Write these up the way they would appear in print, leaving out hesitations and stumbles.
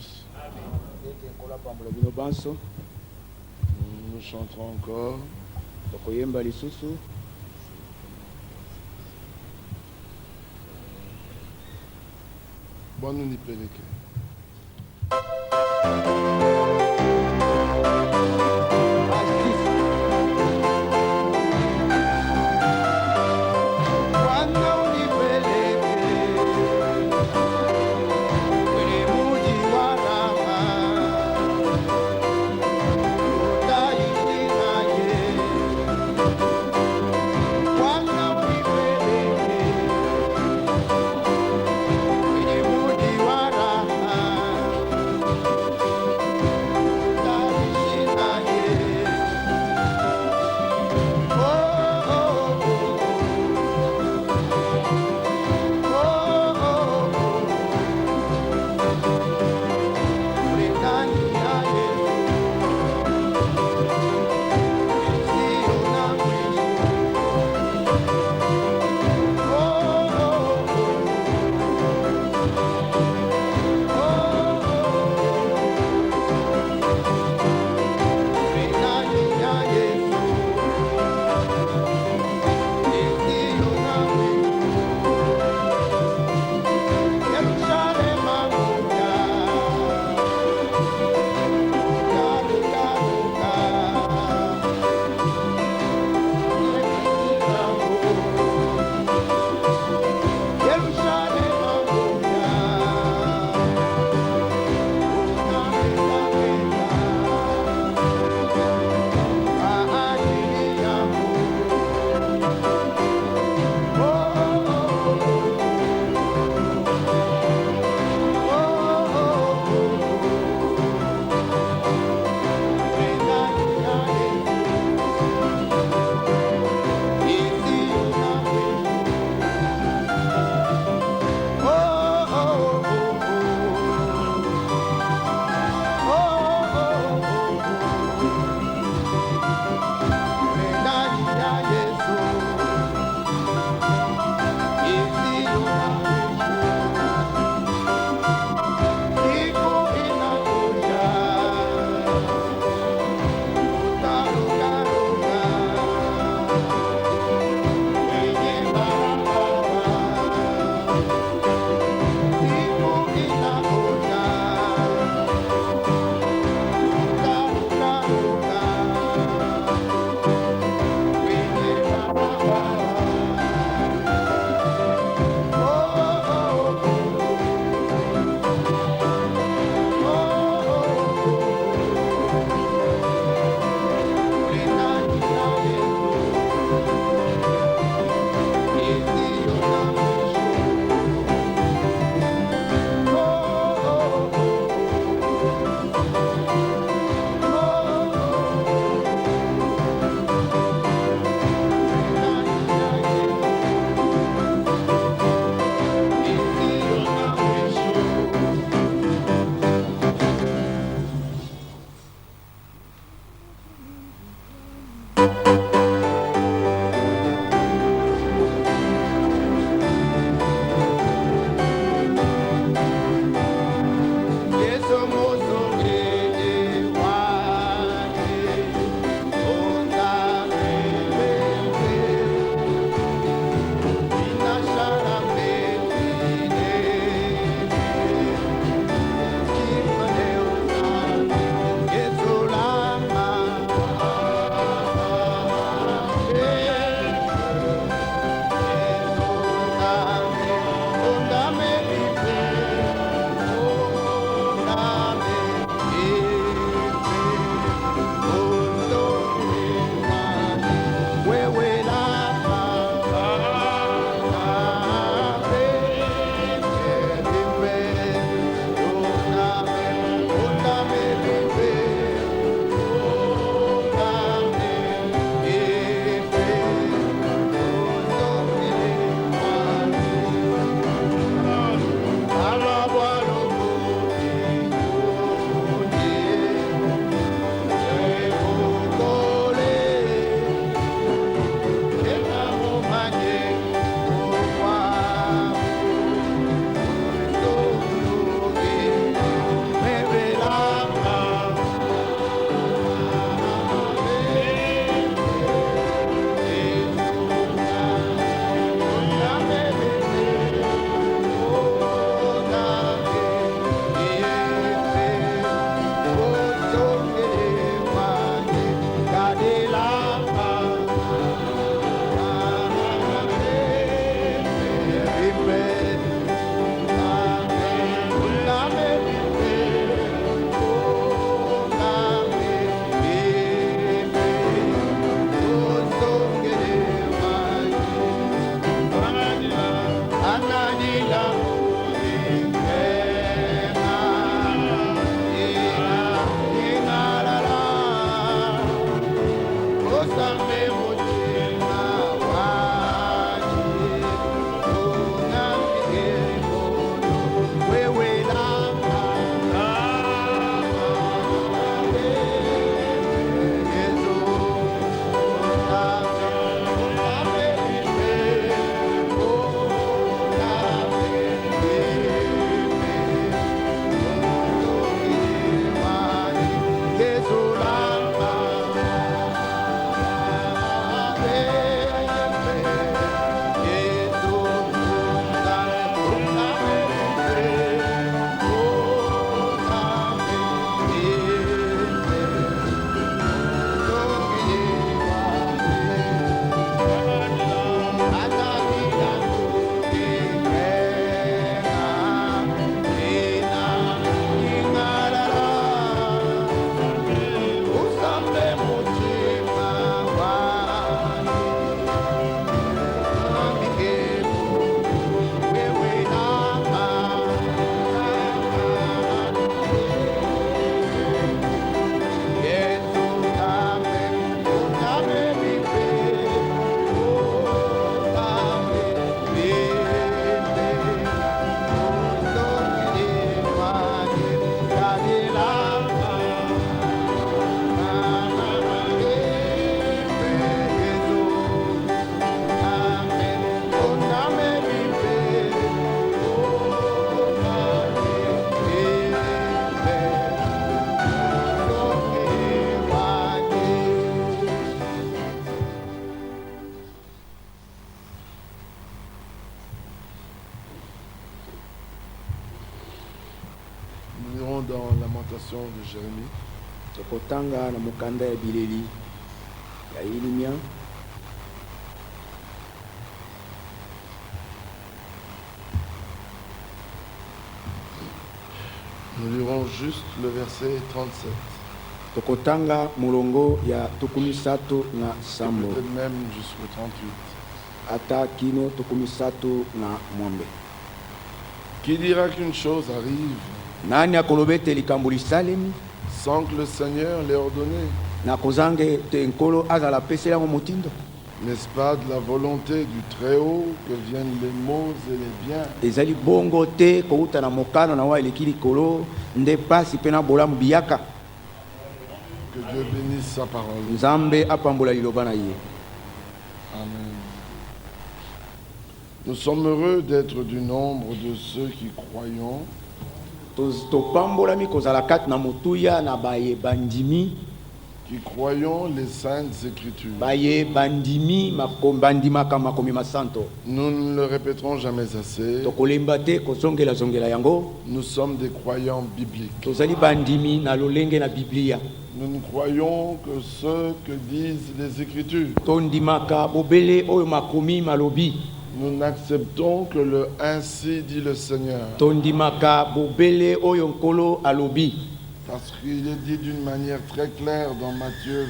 tous. Nous chanterons encore. Bon, nous n'y pénéquons. Dans Lamentation de Jérémie. Tokotanga na mukanda ya bileli ya Ilimia. Nous lirons juste le verset 37. Tokotanga mulongo ya tukumisatu na sambo. Peut-être même jusqu'au 38. Ata kino tukumisatu na mwambe. Qui dira qu'une chose arrive Nani akolobete likambo lisalemi sans que le Seigneur l'ait ordonné? Na kozange te nkolo azala pesela mo motindo. N'est-ce pas de la volonté du Très-Haut que viennent les maux et les biens? Ezali bongo te kouta na mokano na wa elekili kolo nde pasi pena bolamu biyaka. Que Dieu bénisse sa parole. Nzambe apambola liloba na ye. Amen. Nous sommes heureux d'être du nombre de ceux qui croyons. Topambolami kozala kati na mutuya na baye bandimi. Qui croyons les saintes écritures. Baye bandimi makombandimaka makomi masanto. Nous ne le répéterons jamais assez. Tokolemba te kozongela zongela yango. Nous sommes des croyants bibliques. Tozali bandimi na lolenge na Biblia. Nous ne croyons que ce que disent les Écritures. Tondimaka bobele oyo makomi malobi. Nous n'acceptons que le ainsi dit le Seigneur. Tondimaka bobele oyo nkolo alobi. Parce qu'il est dit d'une manière très claire dans Matthieu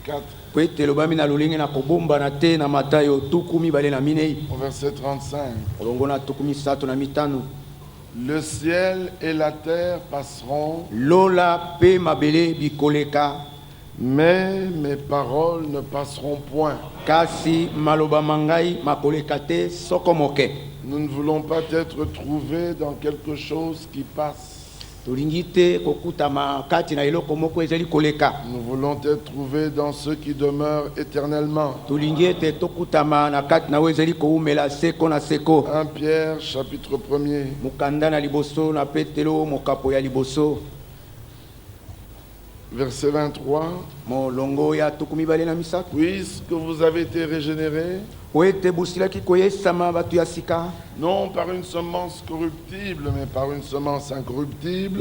24. Kwete lobami na lolenge na kobomba na te na Matayo tukumi bale na minei. Au verset 35. Olongo na tukumi sato na mitano. Le ciel et la terre passeront. Lola pe mabele bikoleka. Mais mes paroles ne passeront point. Kasi maloba mangai makoleka te sokomoke. Nous ne voulons pas être trouvés dans quelque chose qui passe. Tulingite kokutama kati na eloko moko ezali koleka. Nous voulons être trouvés dans ceux qui demeurent éternellement. Tulingite tokutama na kati na ezali koumela seko na seko. 1 Pierre chapitre 1er. Mukanda na liboso na Petelo mokapo ya liboso. Verset 23. Molongo ya tukumi bale na misaka. Puisque vous avez été régénérés, non par une semence corruptible, mais par une semence incorruptible,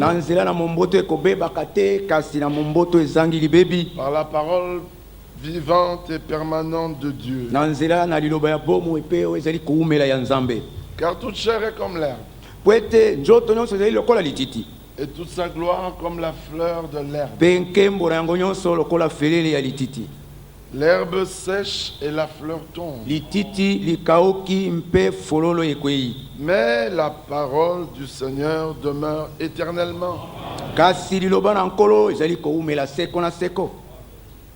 par la parole vivante et permanente de Dieu. Car toute chair est comme l'herbe, et toute sa gloire comme la fleur de l'herbe. L'herbe sèche et la fleur tombe. Mais la parole du Seigneur demeure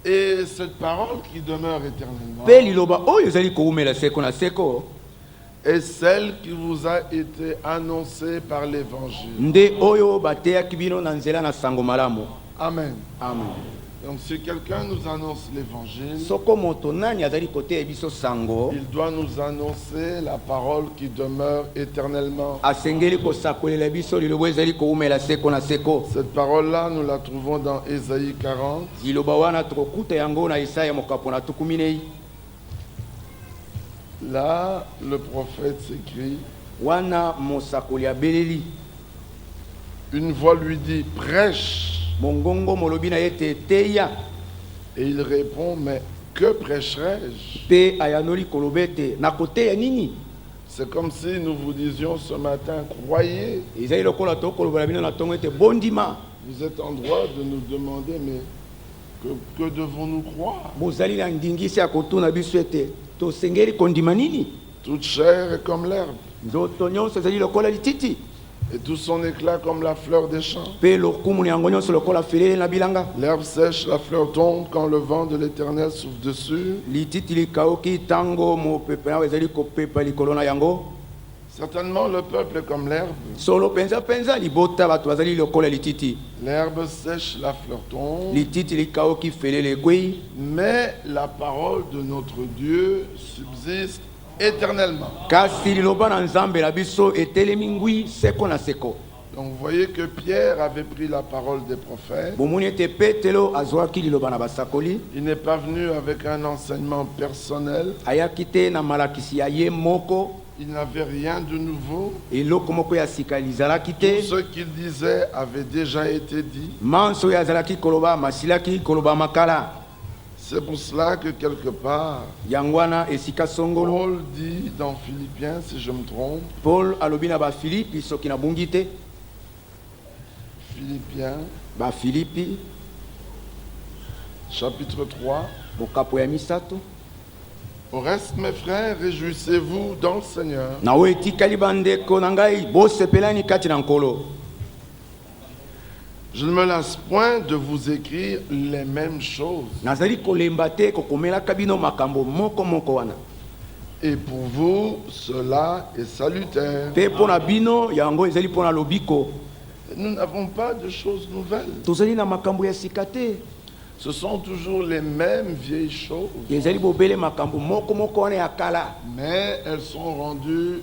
Et cette parole qui demeure éternellement mpe liloba oyo ezali koumela seko na seko est celle qui vous a été annoncée par l'évangile. nde oyo bateyaki bino na nzela na sango malamu. Amen. Amen. Donc si quelqu'un nous annonce l'évangile, soko moto nani azali koteya biso sango il doit nous annoncer la parole qui demeure éternellement. asengeli kosakolela biso liloba ezali koumela seko na seko. Cette parole-là, nous la trouvons dans Ésaïe 40. liloba wana tokokuta yango na Isaya mokapo na tuku minei. Là, le prophète s'écrit, wana mosakoli abeleli une voix lui dit, prêche. mongongo molobi na ye te teya Et il répond, mais que prêcherai-je? mpe ayanoli koloba ete nakoteya nini. C'est comme si nous vous disions ce matin, croyez. ezali lokola tokolobola bino na ntongo ete bondima. Vous êtes en droit de nous demander, mais que devons-nous croire? bozali na ndingisi ya kotuna biso ete tosengeli kondima nini. Toute chair est comme l'herbe, nzoto nyonso ezali lokola lititi et tout son éclat comme la fleur des champs. mpe lokumu na yango nyonso lokola felele na bilanga. L'herbe sèche, la fleur tombe quand le vent de l'Éternel souffle dessus. lititi likauki ntango mopepe nayo ezali kopepa likolo na yango. Certainement, le peuple est comme l'herbe. solo penza libota bato bazali lokola lititi. L'herbe sèche, la fleur tombe. lititi likauki felele ekwei. Mais la parole de notre Dieu subsiste éternellement. kasi liloba na nzambe na biso etelemi ngwi seko na seko. Donc vous voyez que Pierre avait pris la parole des prophètes. bomoni ete petelo azwaki liloba na basakoli. Il n'est pas venu avec un enseignement personnel. ayaki te na malakisi ya ye moko. Il n'avait rien de nouveau. eloko moko ya sika lizalaki Tout te. ce qu'il disait avait déjà été dit. manso oyo azalaki koloba masilaki koloba makala. C'est pour cela que quelque part, yango wana esika songolo. Paul dit dans Philippiens, si je me trompe, paul alobi na bafilipi soki nabungi te. Philippiens, bafilipi chapitre 3. mokapo ya misato. Au reste, mes frères, réjouissez-vous dans le Seigneur. na oyo etikali bandeko na ngai bosepelani kati na nkolo. Je ne me lasse point de vous écrire les mêmes choses. nazali kolemba te kokomelaka bino makambo moko wana. Et pour vous, cela est salutaire. mpe mpo na bino yango ezali mpo na lobiko. Nous n'avons pas de choses nouvelles. tozali na makambo ya sika te. Ce sont toujours les mêmes vieilles choses, ezali bobele makambo moko wana ya kala. mais elles sont rendues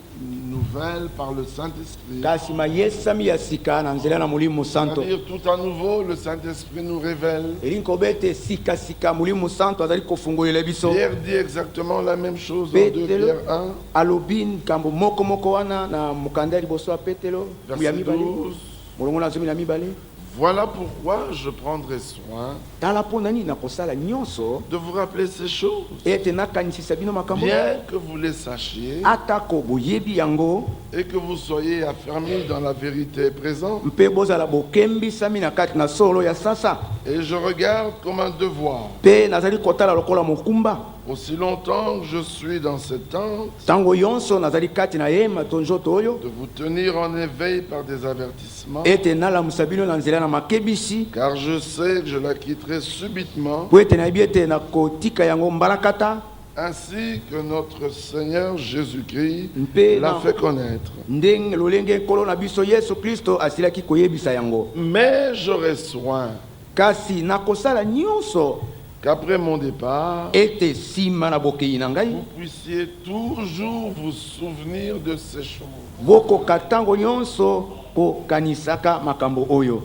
nouvelles par le Saint-Esprit. kasi mayesami ya sika na nzela na molimo santo. C'est-à-dire tout à nouveau, le Saint-Esprit nous révèle. elingi koba ete sikasika molimo santo azali kofungolela biso. Pierre dit exactement la même chose dans 2 petelo Pierre 1, alobi nkambo moko wana na mokanda ya liboso ya petelo ya verset mibale 12. molongo na zomi na mibale. Voilà pourquoi je prendrai soin tala mpo nani nakosala nyonso de vous rappeler ces choses, ete nakanisisa bino makambo bien que vous les sachiez atako boyebi yango et que vous soyez affermis dans la vérité présente. mpe bozala bokembisami na kati na solo ya sasa. Et je regarde comme un devoir, mpe nazali kotala lokola mokumba aussi longtemps que je suis dans cette tente, ntango yonso nazali kati na yema to nzoto oyo de vous tenir en éveil par des avertissements, ete nalamusa bino na nzela na makebisi car je sais que je la quitterai subitement, mpo ete nayebi ete nakotika yango mbalakata. ainsi que notre Seigneur Jésus-Christ Mpe l'a na- fait connaître. ndenge lolenge nkolo na biso yesu kristo asilaki koyebisa yango. Mais j'aurai soin kasi nakosala nyonso qu'après mon départ, ete nsima na bokei na ngai vous puissiez toujours vous souvenir de ces choses. bokoka ntango nyonso kokanisaka makambo oyo.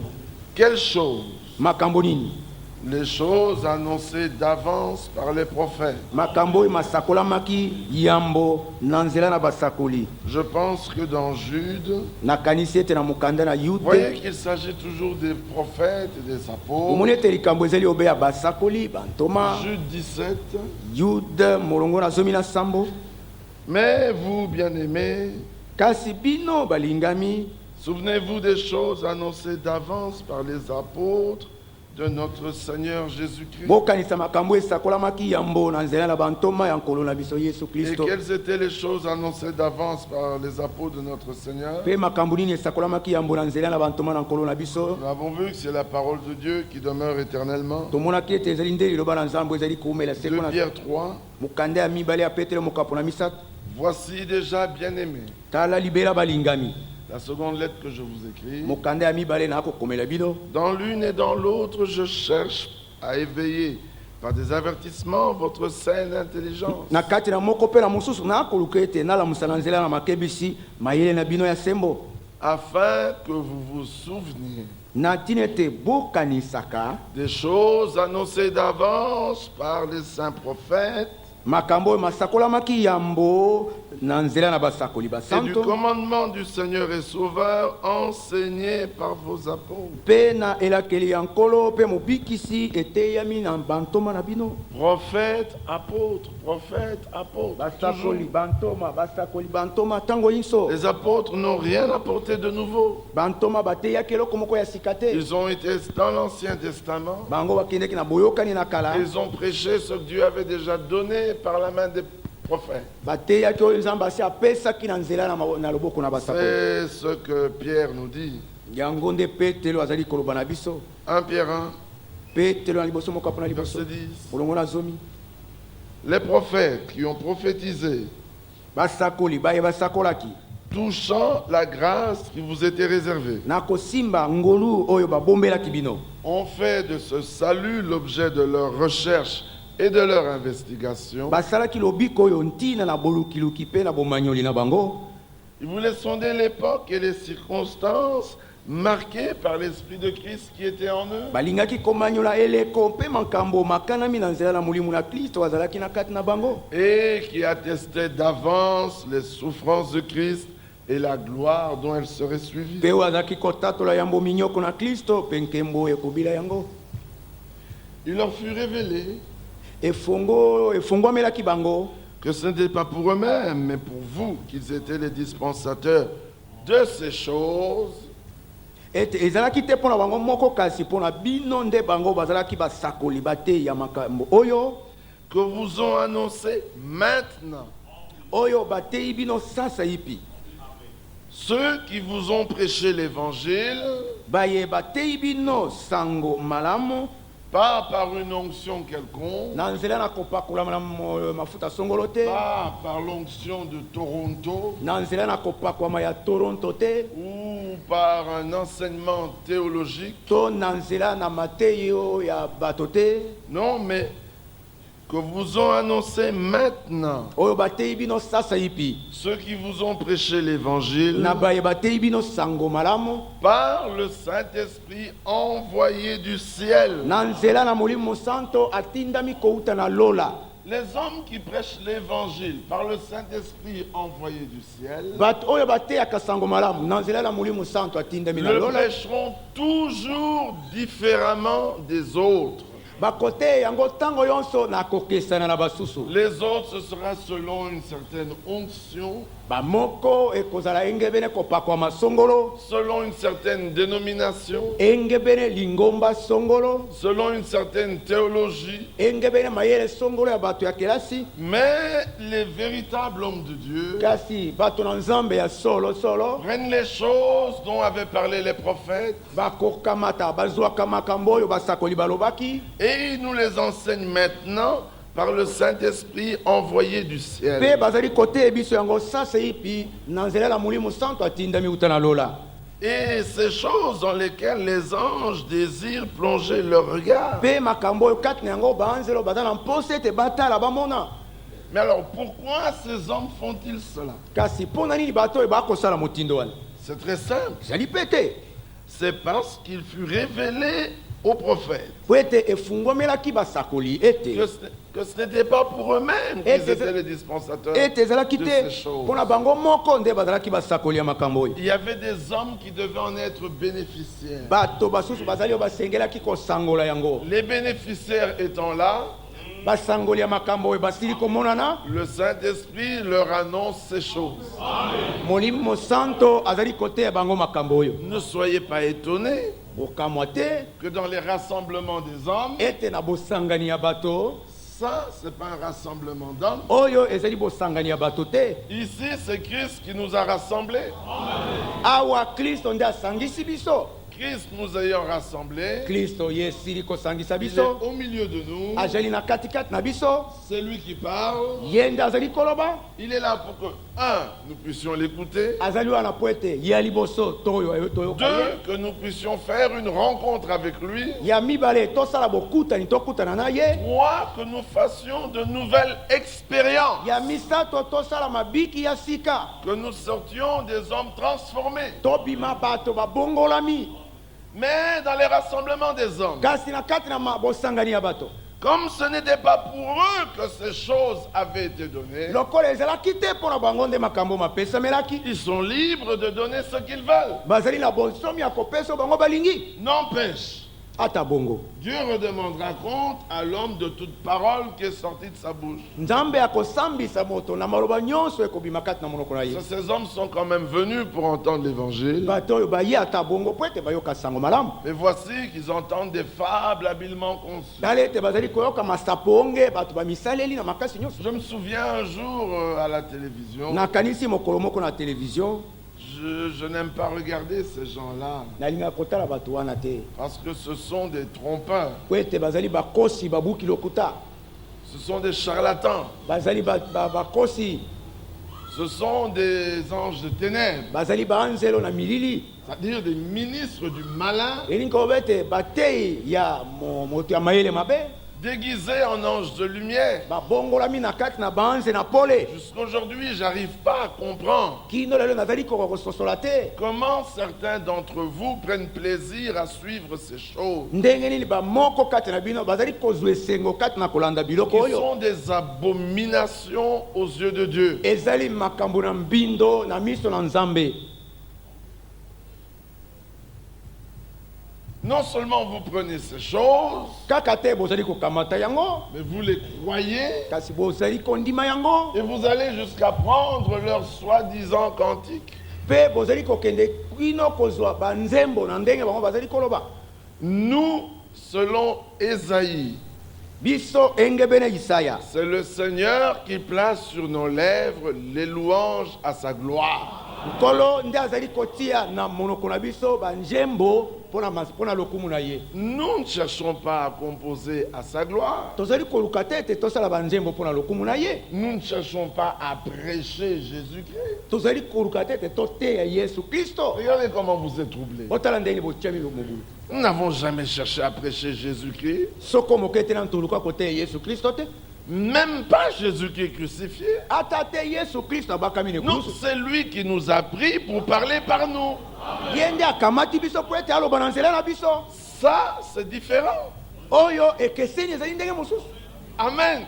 Quelles choses? makambo nini? Les choses annoncées d'avance par les prophètes. makambo oyo masakolamaki yambo na nzela na basakoli. Je pense que dans Jude, nakanisi ete na mokanda na vous voyez yude qu'il s'agit toujours des prophètes et des apôtres. omoni ete likambo ezali obe ya basakoli bantoma. Jude 17. yude molongo na zomi na sambo. Mais vous, bien-aimés, kasi bino balingami souvenez-vous des choses annoncées d'avance par les apôtres de notre Seigneur Jésus-Christ. bokanisa makambo esakolamaki yambo na nzela na bantoma ya nkolo na biso Yesu Et Kristo. quelles étaient les choses annoncées d'avance par les apôtres de notre Seigneur? Pe makambo nini esakolamaki yambo na nzela na bantoma na nkolo na biso. Nous avons vu que c'est la parole de Dieu qui demeure éternellement. tomonaki ete ezali nde liloba na nzambe ezali kuumela 2 seko na Pierre 3. mokanda ya mibale ya Petelo mokapo na misato. Voici déjà bien-aimés. Tala libela balingami. La seconde lettre que je vous écris. mokanda ya mibale na akokomela bino. Dans l'une et dans l'autre, je cherche à éveiller par des avertissements votre saine intelligence. na kati na moko mpe na mosusu na akoluka ete nalamusa na nzela na makebisi mayele na bino ya sembo. Afin que vous vous souveniez na ntina ete bokanisaka des choses annoncées d'avance par les saints prophètes makambo oyo masakolamaki yambo na nzela na basakoli et du basanto commandement du Seigneur et Sauveur enseigné par vos apôtres, mpe na elakeli ya nkolo mpe mobikisi eteyami na bantoma na bino. prophètes, apôtres, basakoli toujours. bantoma ntango nyonso Les apôtres n'ont rien apporté de nouveau. bantoma bateyaki eloko moko ya sika te. Ils ont été dans l'Ancien Testament. bango bakendeki na boyokani na kala Ils ont prêché ce que Dieu avait déjà donné par la main des prophètes. bateyaki oyo nzambe asi apesaki na nzela na loboko na basakoli. C'est ce que Pierre nous dit. yango nde petelo azali koloba na biso. 1 Pierre 1, petelo na liboso mokapo na liboso verset 10. molongo na zomi. Les prophètes qui ont prophétisé basakoli baye basakolaki touchant la grâce qui vous était réservée na kosimba ngolu oyo babombelaki bino ont fait de ce salut l'objet de leur recherche et de leur investigation. basalaki lobiko oyo ntina na bolukiluki mpe na bomanyoli na bango. Ils voulaient sonder l'époque et les circonstances marquées par l'Esprit de Christ qui était en eux. balingaki komanyola eleko mpe makambo makanami na nzela na molimo na Kristo azalaki na kati na bango Et qui attestaient d'avance les souffrances de Christ et la gloire dont elles seraient suivies. mpe oyo azalaki kotatola yambo minyoko na Kristo mpe nkembo ekobila yango. Il leur fut révélé efungwamelaki bango que ce n'était pas pour eux-mêmes, mais pour vous qu'ils étaient les dispensateurs de ces choses, ete ezalaki te mpo na bango moko kasi mpo na bino nde bango bazalaki basakoli bateyi ya makambo oyo que vous ont annoncé maintenant oyo bateyi bino sasa ipi. ceux qui vous ont prêché l'évangile, baye bateyi bino sango malamu pas par une onction quelconque, na nzela na kopakolama na mafuta songolo te, pas par l'onction de Toronto na nzela na kopakwama ya Toronto te, ou par un enseignement théologique, to na nzela na mateyi oyo ya bato te, non, mais que vous ont annoncé maintenant oyo bateyi bino sasa ipi. ceux qui vous ont prêché l'évangile na baye bateyi bino sango malamu par le Saint-Esprit envoyé du ciel. na nzela na molimo santo atindami kouta na lola. Les hommes qui prêchent l'évangile par le Saint-Esprit envoyé du ciel bato oyo bateyaka sango malamu na nzela na molimo santo atindami na le lola prêcheront toujours différemment des autres. bakote yango ntango yonso na kokesana na basusu. Les autres, ce sera selon une certaine onction, bamoko ekozala engebene kopakwama songolo, selon une certaine dénomination, engebene lingomba songolo, selon une certaine théologie. engebene mayele songolo ya bato ya kelasi. Mais les véritables hommes de Dieu kasi bato na nzambe ya solo solo prennent les choses dont avaient parlé les prophètes bakokamata bazwaka makambo oyo basakoli balobaki et ils nous les enseignent maintenant par le Saint-Esprit envoyé du mpe ciel. bazali koteya biso yango sasa ipi na nzela na molimo santo atindami uta na lola. Et ces choses dans lesquelles les anges désirent plonger leur regard. mpe makambo oyo kati na yango banzelo baza na mposa ete batala bamona. Mais alors pourquoi ces hommes font-ils cela? kasi mpo na nini bato oyo bakosala motindo wana? C'est très simple. ezali mpe te C'est parce qu'il fut révélé aux prophètes po ete efungwamelaki basakoli ete que ce n'était pas pour eux-mêmes qu'ils étaient les dispensateurs ete ezalaki de te ces choses. mpo na bango moko nde bazalaki basakoli ya makambo oyo. Il y avait des hommes qui devaient en être bénéficiaires. bato basusu bazali oyo basengelaki kosangola yango. Les bénéficiaires étant là, basangoli ya makambo oyo basili komonana, le Saint-Esprit leur annonce ces choses. molimo santo azali koteya bango makambo oyo. Ne soyez pas étonnés bokamwa te que dans les rassemblements des hommes. ete na bosangani ya bato Ça, ce n'est pas un rassemblement d'hommes. oyo ezali bosangani ya bato te. Ici, c'est Christ qui nous a rassemblés. Awa Kristo nde asangisi biso. Christ nous ayant rassemblés, Kristo ye esili kosangisa il est biso au milieu de nous. azali na katikati na biso C'est lui qui parle. ye nde azali koloba Il est là pour que, nous puissions l'écouter. azali wana po ete ye ya liboso toyoka ye. Deux, que nous puissions faire une rencontre avec lui. Ya mibale tosala bokutani tokutana na ye. Trois, que nous fassions de nouvelles expériences. Ya misato tosala mabiki ya sika Que nous sortions des hommes transformés. tobima bato babongolami Mais dans les rassemblements des hommes, kasi na kati na bosangani ya bato comme ce n'était pas pour eux que ces choses avaient été données, lokola ezalaki te mpo na bango nde makambo mapesamelaki ils sont libres de donner ce qu'ils veulent. bazali na bonsomi ya kopesa oyo bango balingi N'empêche, ata bongo Dieu redemandera compte à l'homme de toute parole qui est sortie de sa bouche. nzambe akosambisa moto na maloba nyonso ekobima kati na monoko na ye. Ces hommes sont quand même venus pour entendre l'évangile. bato oyo baye ata bongo po ete bayoka sango malamu Mais voici qu'ils entendent des fables habilement conçues. tala ete bazali koyoka masaponge bato bamisaleli na makasi nyonso. Je me souviens un jour à la télévision, nakanisi mokolo moko na televizio je n'aime pas regarder ces gens-là nalingaka kotala bato wana te parce que ce sont des trompeurs, po ete bazali bakosi babuki lokuta ce sont des charlatans, bazali bakosi ce sont des anges de ténèbres, bazali baanzelo na milili c'est-à-dire des ministres du malin elingi koba ete batei ya moto ya mayele mabe déguisés en anges de lumière. babongolami na kati na baanze na pole Jusqu'aujourd'hui, j'arrive pas à comprendre kino lelo nazali kokososola te comment certains d'entre vous prennent plaisir à suivre ces choses, ndenge nini bamoko kati na bino bazali kozwa esengo kati na kolanda qui biloko oyo sont des abominations aux yeux de Dieu. ezali makambo na mbindo na miso na nzambe. Non seulement vous prenez ces choses, kaka te bozali kokamata yango mais vous les croyez kasi bozali kondima yango et vous allez jusqu'à prendre leurs soi-disant cantiques. mpe bozali kokende kino kozwa banzembo na ndenge bango bazali koloba. Nous, selon Ésaïe, biso engebene Isaya c'est le Seigneur qui place sur nos lèvres les louanges à sa gloire. nkolo nde azali kotia na monoko na biso banzembo mpona lokumu na ye. Nous ne cherchons pas à composer à sa gloire. tozali koluka te ete tosala banzembo mpona lokumu na ye. Nous ne cherchons pas à prêcher Jésus-Christ. tozali koluka te ete toteya yesu kristo. Regardez comment vous êtes troublés. otala ndenge botiami mobulu Nous n'avons jamais cherché à prêcher Jésus-Christ. soko moke ete na ntoluka koteya yesu kristo te. Même pas Jésus-Christ crucifié. ata te yesu kristo abakami na Non, ekulusu. c'est lui qui nous a pris pour parler par nous. ye nde akamati biso po ete aloba na nzela na biso. Ça, c'est différent. oyo ekeseni ezali ndenge mosusu. Amen.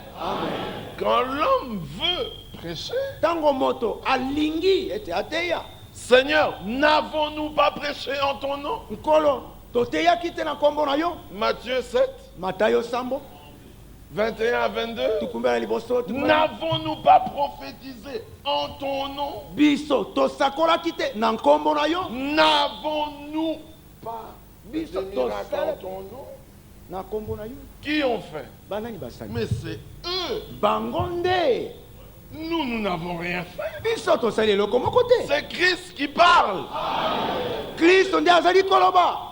Quand l'homme veut prêcher, ntango moto alingi ete ateya Seigneur, n'avons-nous pas prêché en ton nom? nkolo toteyaki te na nkombo na yo. Matthieu 7, matayo sambo 21 à 22. tukumbela liboso N'avons-nous pas prophétisé en ton nom? biso tosakolaki te na nkombo na yo. N'avons-nous pas biso des miracles en tosala ton nom? na nkombo na yo. Qui ont fait? banani basali Mais c'est eux. bango nde Nous n'avons rien fait. biso tosali eloko moko te. C'est Christ qui parle. kristo nde azali koloba.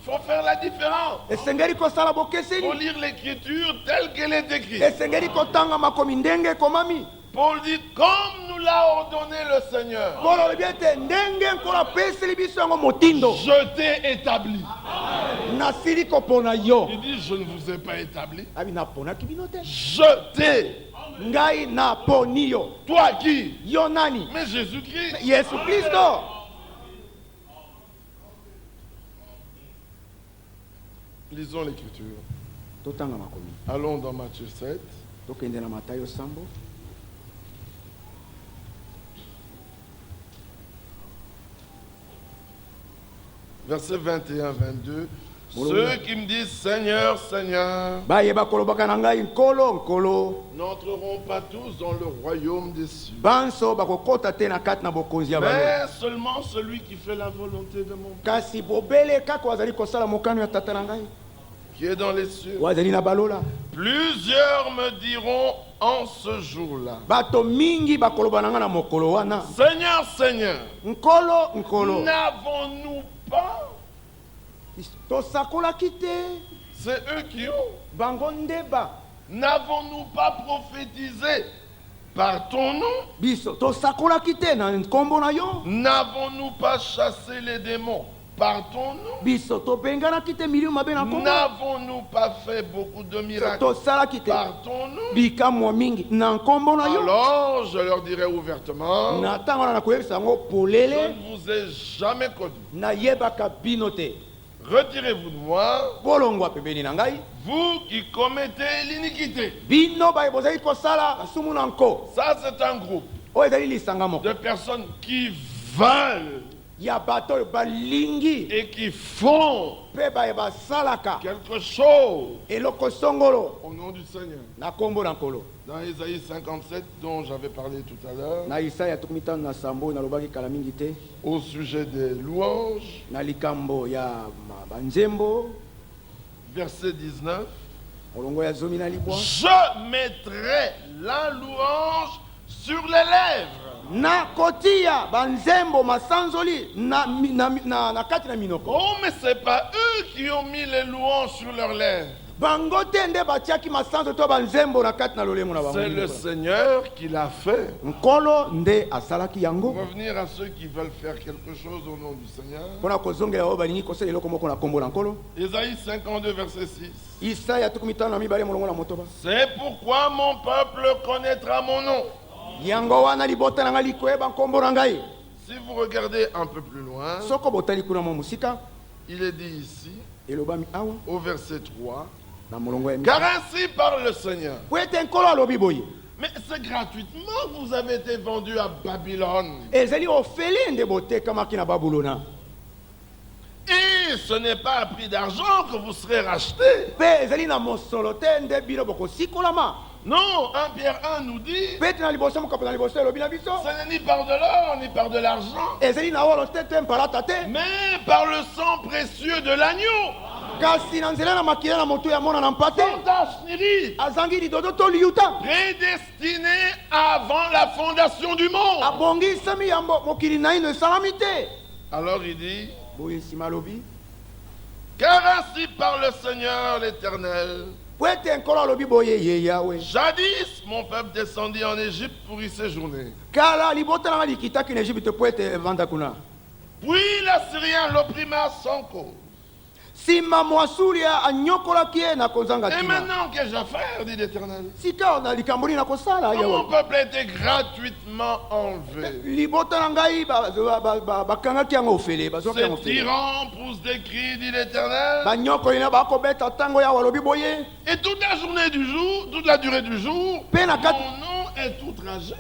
Il faut faire la différence. esengeli kosala Il faut bokeseni. lire l'écriture telle qu'elle est écrite. esengeli kotanga makomi ndenge ekomami. Paul dit, comme nous l'a ordonné le Seigneur, polo olobi ete ndenge nkolo apeseli biso yango motindo je t'ai établi. nasili kopona yo. Il dit, je ne vous ai pas établi. abi naponaki bino te. Je t'ai. ngai naponi yo. Toi qui? yo nani? Mais Jésus-Christ. yesu kristo. Lisons l'écriture. totanga makomi Allons dans Matthieu 7. tokende na matayo sambo Versets 21-22. Ceux qui me disent Seigneur, Seigneur, bayeba kolobaka na ngai nkolo nkolo n'entreront pas tous dans le royaume des cieux, banso bakokota te na kati na bokonzi ya balo mais seulement celui qui fait la volonté de mon Père kasi bobele kaka wazali kosala mokano ya tata na ngai qui est dans les cieux. wazali na balola. Plusieurs me diront en ce jour-là, Bato mingi bakoloba na nga na mokolo wana Seigneur, Seigneur, nkolo nkolo n'avons-nous pas? tosakolaki te C'est eux qui ont. bango ndeba N'avons-nous pas prophétisé par ton nom? biso tosakolaki te na nkombo na yo N'avons-nous pas chassé les démons par ton nom? biso tobenganaki te milio mabe na nkombo N'avons-nous pas fait beaucoup de miracles tosalaki te par ton nom? bikamwa mingi na nkombo na yo Alors je leur dirai ouvertement, na ntango wana nakoyebisa yango je polele ne vous ai jamais connu. nayebaka bino te Retirez-vous de moi, bolongwa pembeni na ngai vous qui commettez l'iniquité. bino baye bozali kosala basumu na nko Ça, c'est un groupe oyo ezali lisanga moko de personnes qui veulent ya bato oyo balingi et qui font mpe baye basalaka quelque chose eloko songolo au nom du Seigneur. na nkombo na nkolo Dans Ésaïe 57, dont j'avais parlé tout à l'heure, na isaya 53 nalobaki kala mingi te au sujet des louanges, na likambo ya banzembo verset 19, molongo ya zomi na libwa je mettrai la louange sur les lèvres. na kotia banzembo masanzoli na kati na minoko Oh, mais c'est pas eux qui ont mis les louanges sur leurs lèvres. bango te nde batiaki masanzo to banzembo na kati na lolemo na C'est le bango Seigneur qui l'a fait. nkolo nde asalaki yango Pour revenir à ceux qui veulent faire quelque chose au nom du Seigneur. mpona kozongela oyo balingi kosala eloko moko na nkombo na nkolo Ésaïe 52, verset 6. isaya 52 molongo na motoba C'est pourquoi mon peuple connaîtra mon nom. yango wana libota na ngai likoyeba nkombo na ngai Si vous regardez un peu plus loin, soko botali kuna mwa mosika il est dit ici, elobami awa au verset 3, na molongo ya car ainsi parle le Seigneur. po ete nkolo alobi boye Mais c'est gratuitement que vous avez été vendus à Babylone. ezali ofeli nde botekamaki na babulona Et ce n'est pas à prix d'argent que vous serez rachetés. mpe ezali na mosolo te nde bino bokosikolama Non, 1 Pierre 1 nous dit, mpe ete na liboso mokapo na liboso elobi na biso ce n'est ni par de l'or, ni par de l'argent, ezali na olo te te mpalata te mais par le sang précieux de l'agneau, kasi na nzela na makila na motu ya mona na mpa te sans tache ni ride, azangi lidodo to liuta prédestiné avant la fondation du monde. abongisami yango mokili naino esalami te Alors il dit, boye nsima alobi car ainsi parle le Seigneur l'Éternel. po ete nkolo alobi boye ye yawe Jadis, mon peuple descendit en Égypte pour y séjourner. kala libota na nga likitaki na egypte po ete evanda kuna Puis l'Assyrien l'opprimera sans cause. nsima mwasulia anyokolaki ye na kozanga Et ntina maintenant, qu'ai-je à faire, dit l'Éternel? sika na likambo nini nakosala Mon yawe peuple a été gratuitement enlevé. libota na ngai bakangaki yango ofele bazwaki yango Ces ofele tyrans poussent des cris, dit l'Éternel. banyokoli na bakobeta ntango yawe alobi boye Et toute la journée du jour, toute la durée du jour, Pe na kat- mon nom est outragé.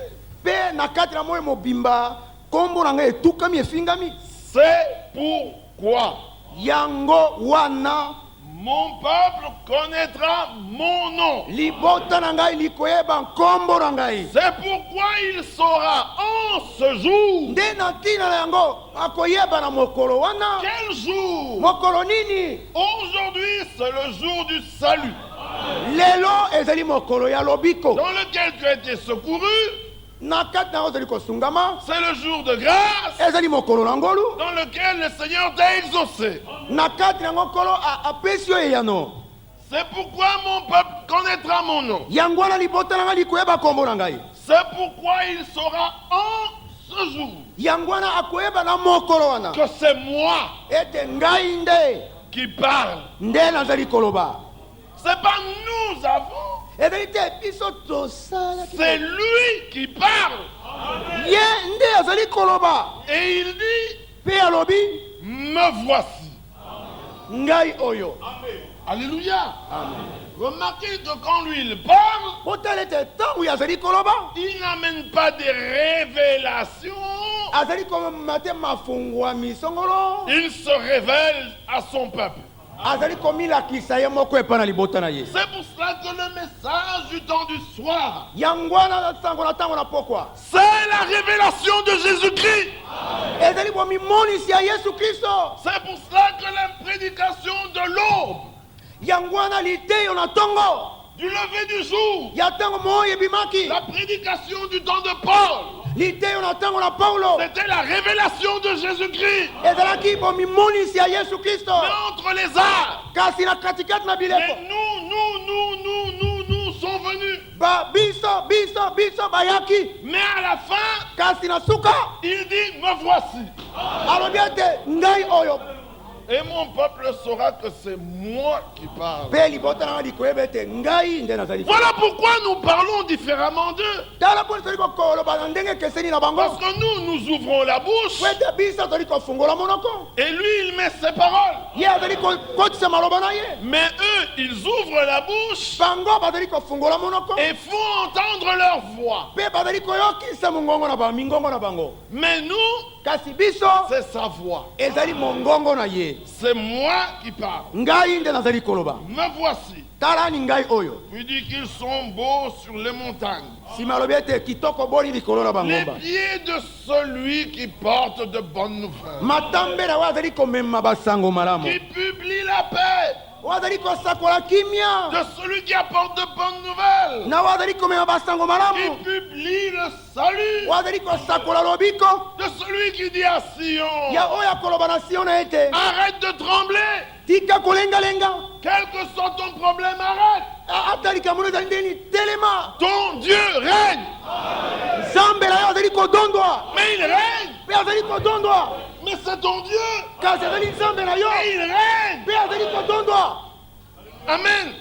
mpe na kati na moyo mobimba nkombo na ngai etukami efingami C'est pourquoi yango wana mon peuple connaîtra mon nom. libota na ngai likoyeba nkombo na ngai C'est pourquoi il saura en ce jour. nde na ntina na yango akoyeba na mokolo wana Quel jour? mokolo nini Aujourd'hui, c'est le jour du salut, lelo ezali mokolo ya lobiko dans lequel tu as été secouru. na kati na yango ozali kosungama C'est le jour de grâce, ezali mokolo na ngolu dans lequel le Seigneur t'a exaucé. na kati na yango nkolo apesi yo eyano C'est pourquoi mon peuple connaîtra mon nom. yango wana libota na ngai likoyeba nkombo na ngai C'est pourquoi il saura en ce jour yango wana akoyeba na mokolo wana que c'est moi ete ngai nde qui parle. nde nazali koloba C'est pas nous avons, ezali te biso tosalaki c'est lui qui parle. ye nde azali koloba Et il dit, mpe alobi me voici. ngai oyo Alléluia. Remarquez que quand lui il parle, otala ete ntango ye azali koloba il n'amène pas des révélations. azali komema te mafungwami songolo Il se révèle à son peuple. azali komilakisa ye moko epa na libota na ye. C'est pour cela que le message du temps du soir, yango wana sango na ntango na pokwa c'est la révélation de Jésus-Christ. ezali bomimonisi ya yesu kristo. C'est pour cela que la prédication de l'aube, yango wana liteyo na ntongo du lever du jour, ya ntango moyo ebimaki, la prédication du temps de Paul, liteyo na ntango na paulo c'était la révélation de Jésus-Christ. ezalaki bomimonisi ya yesu kristo. Mais entre les arts, kasi na katikati na mais bileko nous sont venus. biso bayaki, Mais à la fin, kasi na suka il dit, me voici. alobi ete ngai oyo. Et mon peuple saura que c'est moi qui parle. mpe libota nanga likoyeba ete ngai nde nazali. Voilà pourquoi nous parlons différemment d'eux. tala mpo tozali kokoloba na ndenge ekeseni na bango. Parce que nous ouvrons la bouche po ete biso tozali kofungola monoko, et lui, il met ses paroles. ye azali kokotisa maloba na ye. Mais eux, ils ouvrent la bouche bango bazali kofungola monoko et font entendre leur voix. mpe bazali koyokisa mingongo na bango. Mais nous, kasi biso c'est sa voix. ezali mongongo na ye. C'est moi qui parle. ngai nde nazali koloba. Me voici. talani ngai oyo. Puis dit qu'ils sont beaux sur les montagnes. nsima alobi ete kitoko boni likolo na Les bangomba. pieds de celui qui porte de bonnes nouvelles, matambela oyo azali komema basango malamu, qui publie la paix, oyo azali kosakola kimia, de celui qui apporte de bonnes nouvelles, na oyo azali komema basango qui malamu, publie le salut, oyo azali kosakola lobiko de celui qui dit à Sion, ya oyo akoloba na sio na ete arrête de trembler, tika kolengalenga, quel que soit ton problème, arrête, ata likambo no ezali ndeni telema. ton Dieu règne, nzambe na yo azali kodondwa, mais il règne, mpe azali kodondwa, mais c'est ton Dieu, kasi azali nzambe na yo et il règne. mpe azali kodondwa. Amen.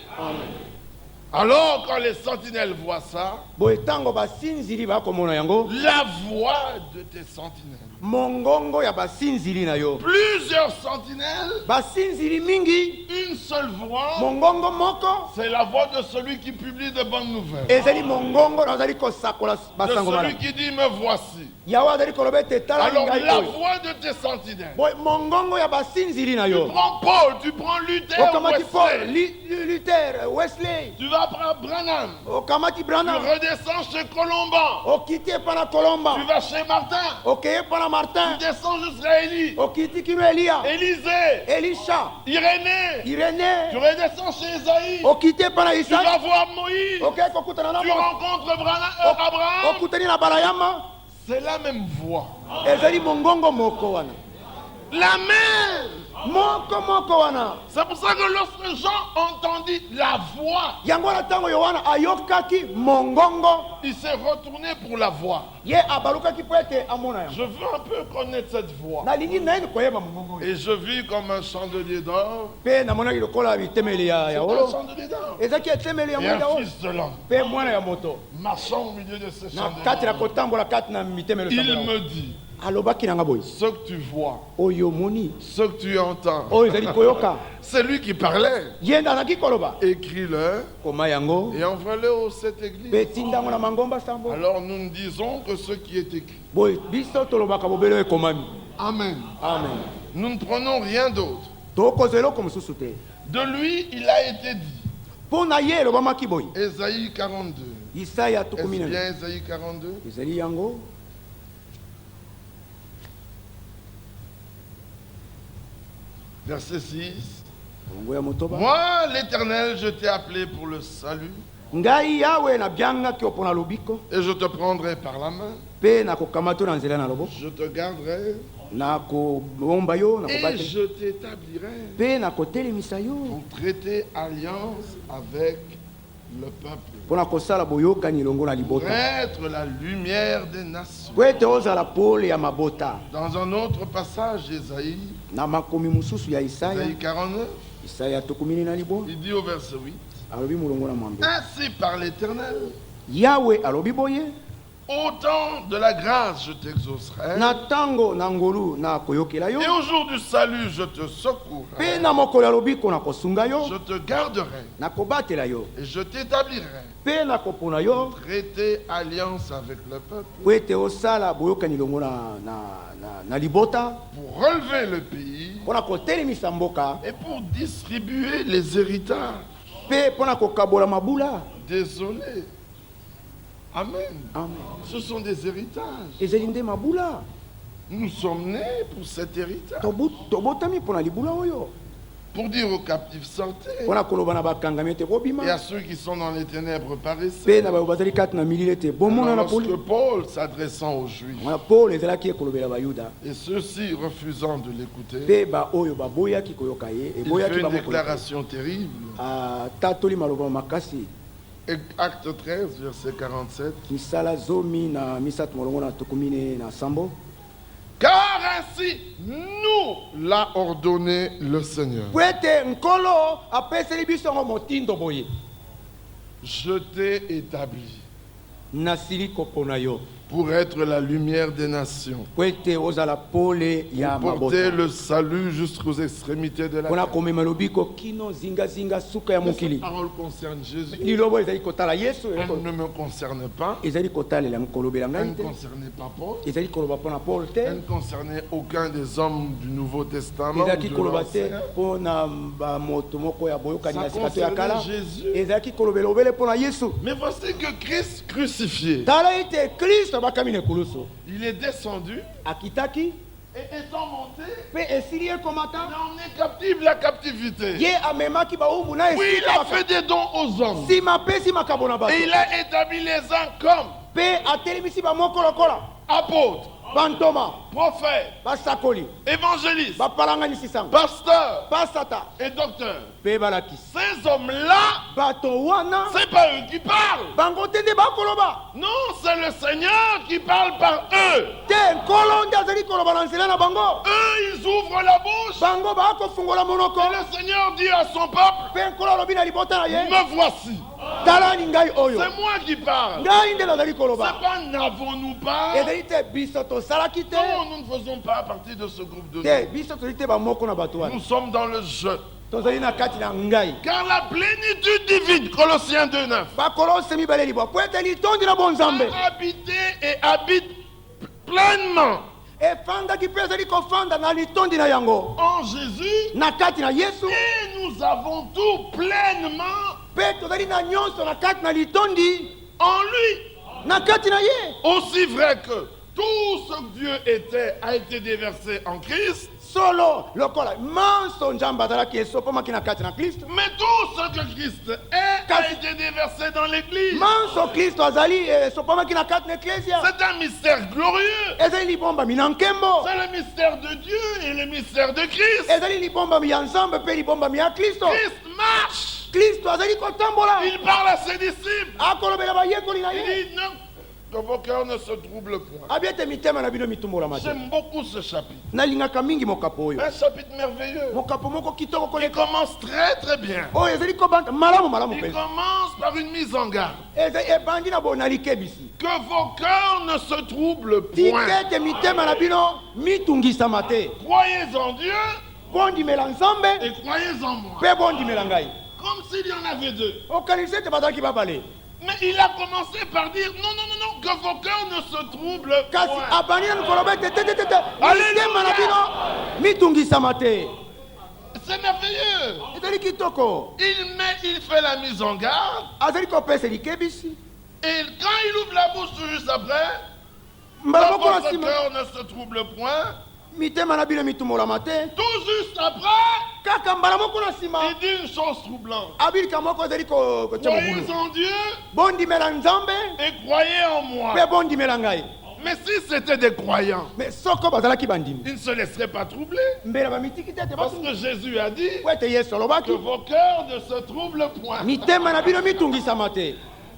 Alors quand les sentinelles voient ça, boye ntango basinzili bakomona yango, la voix de tes sentinelles, mongongo ya basinzili na yo, plusieurs sentinelles, basinzili mingi, une seule voix, mongongo moko c'est la voix de celui qui publie de bonnes nouvelles, ezali mongongo na azali kosakola de basango celui malamu. qui dit me voici. yawe azali koloba ete tala Alors ngai la oyo. voix de tes sentinelles, boye mongongo ya basinzili na tu yo, prends Paul, tu prends Luther, okamati paul, Wesley, luther, wesley, tu vas prendre Branham, okamati tu branham, redescends chez Colomban, okiti epa na kolomba, tu vas chez Martin, okeye epa na tu martin, descends jusqu'à Élie, okiti kino eliya, Élisée, elisha, Irénée, tu irene, redescends chez Isaïe, okiti epa na tu isaki, vas voir Moïse, okeye kokutana na tu mo, rencontres Abraham, okutani na balayama, c'est la même voix. ezali mongongo moko wana, La même. moko wana. C'est pour ça que lorsque Jean entendit la voix, yango na ntango yohana ayokaki mongongo, il s'est retourné pour la voix. ye abalukaki mpo ete amona yango. Je veux un peu connaître cette voix. nalingi nayebi koyeba mongongo oyo. Et je vis comme un chandelier d'or. mpe namonaki lokola bitemeli ya C'est un wolo, chandelier d'or. ezaki etemeli ya Et mwinda un oyo, fils de l'homme mpe mwana ya moto marchant au milieu de ces na kati na chandeliers. kotambola kati na mitemelo Il sambola. me dit, alobaki nanga boye, ce que tu vois, oyo moni ce que tu entends, oyo ezali koyoka, c'est lui qui parlait. ye nde azalaki koloba, Écris-le koma yango et envoie-le aux 7 églises. mpe tindango na mangomba sambo. Alors nous ne disons que ce qui est écrit. boye biso tolobaka bobelo ekomami. Amen. amen. Nous ne prenons rien d'autre. tokozwa eloko mosusu te. De lui, il a été dit. mpo na ye elobamaki boye, Ésaïe 42. isaya Est-ce tukumi na bien Ésaïe 42? ezali yango. Verset 6. bongo ya motoba, Moi, l'Éternel, je t'ai appelé pour le salut, ngai yawe nabyangaki opo na lobiko, et je te prendrai par la main, mpe nakokamata yo na nzela na loboko, je te garderai, nakobomba yo, et nakobate je t'établirai mpe nakotelemisa yo, pour traiter alliance avec le peuple, mpo na kosala boyokani elongo na pour libota, être la lumière des nations. mpo ete ozala pole ya mabota. Dans un autre passage, Ésaïe, na makomi mosusu ya isaya, Ésaïe 49, isaya tukumini na libwa, il dit au verset 8, alobi molongo na mwambe, ainsi par l'Éternel, yawe alobi boye, Au temps de la grâce, je t'exaucerai. na ntango na ngolu na koyokela yo Et au jour du salut, je te secourrai. mpe na mokolo ya lobiko na kosunga yo Je te garderai na kobatela yo et je t'établirai. mpe na kopona yo Traiter alliance avec le peuple po ete osala boyokani longo na libota pour relever le pays mpo na kotelemisa mboka et pour distribuer les héritages. mpe mpo na kokabola mabula. Désolé. Amen. Amen. Ce sont des héritages. ezali nde mabula Nous sommes nés pour cet héritage. tobotami mpo na libula oyo Pour dire aux captifs sortez. mpo na koloba na bakangami ete Et à bobima ceux qui sont dans les ténèbres mpe paraissez. na bayo bazali kati na milili ete bomona Alors, na poli lorsque Paul s'adressant aux Juifs wana paul ezalaki ekolobela bayuda et ceux-ci refusant de l'écouter, mpe baoyo baboyaki koyoka ye il eboyaki fait une bango koyoka déclaration terrible. atatoli maloba makasi. Et Acte 13, verset 47. misala zomi na misato molongo na tukumine na sambo Car ainsi nous l'a ordonné le Seigneur. po ete nkolo apeseli biso yango motindo boye Je t'ai établi nasili kopona yo pour être la lumière des nations, po ete ozala pole ya pour porter mabota le salut jusqu'aux extrémités de la mpona terre. komema lobiko kino zingazinga suka ya Mais cette mokili parole concerne Jésus. lilobo ezali kotala yesu Elle ne me concerne pas. ezali kotalela kolobela Elle ngai ne te concernait pas Paul. ezali koloba mpona paul te Elle ne concernait aucun des hommes du Nouveau Testament. ou ezalaki de koloba te l'Ancien. mpona bamoto moko ya boyokani Ça ya sika to ya kala concernait Jésus. ezalaki kolobela obele mpona yesu Mais voici que Christ crucifié, tala ete kristo bakami na ekulusu il est descendu akitaki et étant monté, mpe esili il ekomata a emmené captive la captivité. ye amemaki bawumbu na Oui, il esika a fait des dons aux hommes. nsima apesi makambo na bato Et il a établi les uns comme mpe atelemisi bamoko lokola apôtres, bantoma prophètes, basakoli évangélistes, bapalanganisi sango pasteurs basata et docteurs. mpe balakisi Ces hommes-là, bato wana c'est pas eux qui parlent. bango te nde bakoloba Non, c'est le Seigneur qui parle par eux. te nkolo nde azali koloba na nzela na bango Eux, ils ouvrent la bouche. bango bakofungola monoko Et le Seigneur dit à son peuple, mpe nkolo alobi na libota na ye me voici. talani ngai oyo C'est moi qui parle. ngai nde nazali C'est koloba pas n'avons-nous pas. ezali te biso tosalaki te Non, nous ne faisons pas partie de ce groupe de te nous. biso tozali te bamoko na bato wana Nous sommes dans le jeu. tozali na kati na ngai Car la plénitude divine, Colossiens 2:9, bakolose mibale libwa po ete litondi na bonzambe a habité et habite pleinement efandaki mpe ezali kofanda na litondi na yango en Jésus. na kati na yesu Et nous avons tout pleinement mpe tozali na nyonso na kati na litondi en lui. na kati na ye Aussi vrai que tout ce que Dieu était a été déversé en Christ, solo lokola manso nzambe azalaki esopamaki na kati na kristo mais tout ce que Christ est a été déversé dans l'Église. manso kristo azali esopamaki na kati na eklesia C'est un mystère glorieux. ezali libombami na nkembo C'est le mystère de Dieu et le mystère de Christ. ezali libombami ya nzambe mpe libombami ya kristo Christ marche. kristo azali kotambola Il parle à ses disciples. akolobela bayekoli na Il ye dit non, que vos cœurs ne se troublent point. abi ete mitema na bino mitumbolama te J'aime beaucoup ce chapitre. nalingaka mingi mokapo oyo Un chapitre merveilleux. mokapo moko kitoko Il koleka commence très très bien. oyo ezali kobanda malamu malamu Il mpenza commence par une mise en garde. ebandi na boyo na likebisi Que vos cœurs ne se troublent point. tika ete mitema na bino mitungisama te Croyez en Dieu bondimela nzambe et croyez en moi. mpe bondimela ngai Comme s'il y en avait deux. okanisi ete bazalaki babale Mais il a commencé par dire non, non, non, non, que vos cœurs ne se troublent kasi point. abandi nanu koloba ete tetetete Alléluia. mitema na bino mitungisama te C'est merveilleux. ezali kitoko Il fait la mise en garde. azali kopesa likebisi Et quand il ouvre la bouche tout juste après, mbala que moko na votre nsima cœur ne se trouble point. mitema na bino mitumolama te Tout juste après, kaka mbala moko na nsima il dit une chose troublante. abilika moko ezali kotia Croyez mobulu en Dieu bondimela nzambe et croyez en moi. mpe bondimela ngai Mais si c'était des croyants, me soko bazalaki bandimi ils ne se laisseraient pas troubler. mbela bamitiki te ete Parce batungi que Jésus a dit po ete yesu que alobaki vos cœurs ne se troublent point. mitema na bino mitungisama te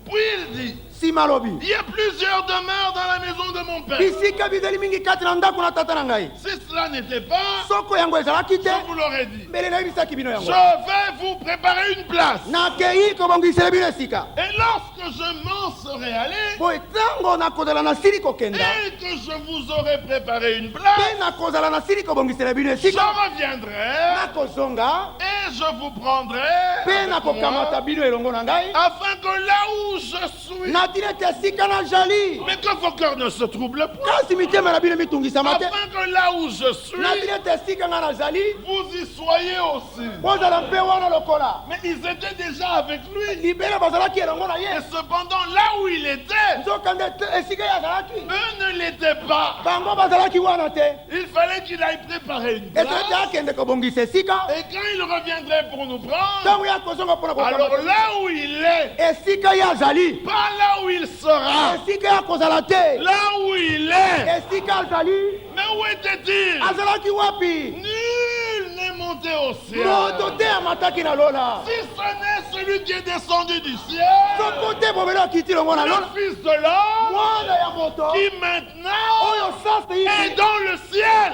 Puis il dit, nsima nsima alobi il y a plusieurs demeures dans la maison de mon père. bisika bizali mingi kati na ndako na tata na ngai Si cela n'était pas, soko yango ezalaki te je vous l'aurais dit. mbele nayebisaki bino Je yango vais vous préparer une place. nakei kobongisela bino esika Et lorsque je m'en serai allé boye ntango nakozala nasili kokenda et que je vous aurai préparé une mpe place, nakozala nasili kobongisela bino je esika reviendrai nakozonga et je vous prendrai mpe avec nakokamata moi, bino elongo na ngai afin que là où je suis, natina ete esika nazali mais que vos cœurs ne se troublent pas, kasi mitema na bino mitungisama te afin que là où je suis, natina ete esika ngai nazali vous y soyez aussi. bozala mpe wana lokola Mais ils étaient déjà avec lui. libela bazalaki elongo na Et ye cependant, là où il était, nzokande esika ye azalaki eux ne l'étaient pas. bango bazalaki wana te Il fallait qu'il aille préparer une eto ete place. akende kobongisa esika Et quand il reviendrait pour nous prendre, ntango ye akozonga mpona alors kokamata là où il est, esika ye azali pas là où il sera, esika ye akozala te là où il est. esika azali Mais où était-il? azalaki wapi Nul n'est monté au ciel. moto te amataki na lola Si ce n'est celui qui est descendu du ciel, soko te bobele akiti longo na le lola Fils de l'homme, mwana ya moto qui maintenant oyo sasa est ici dans le ciel.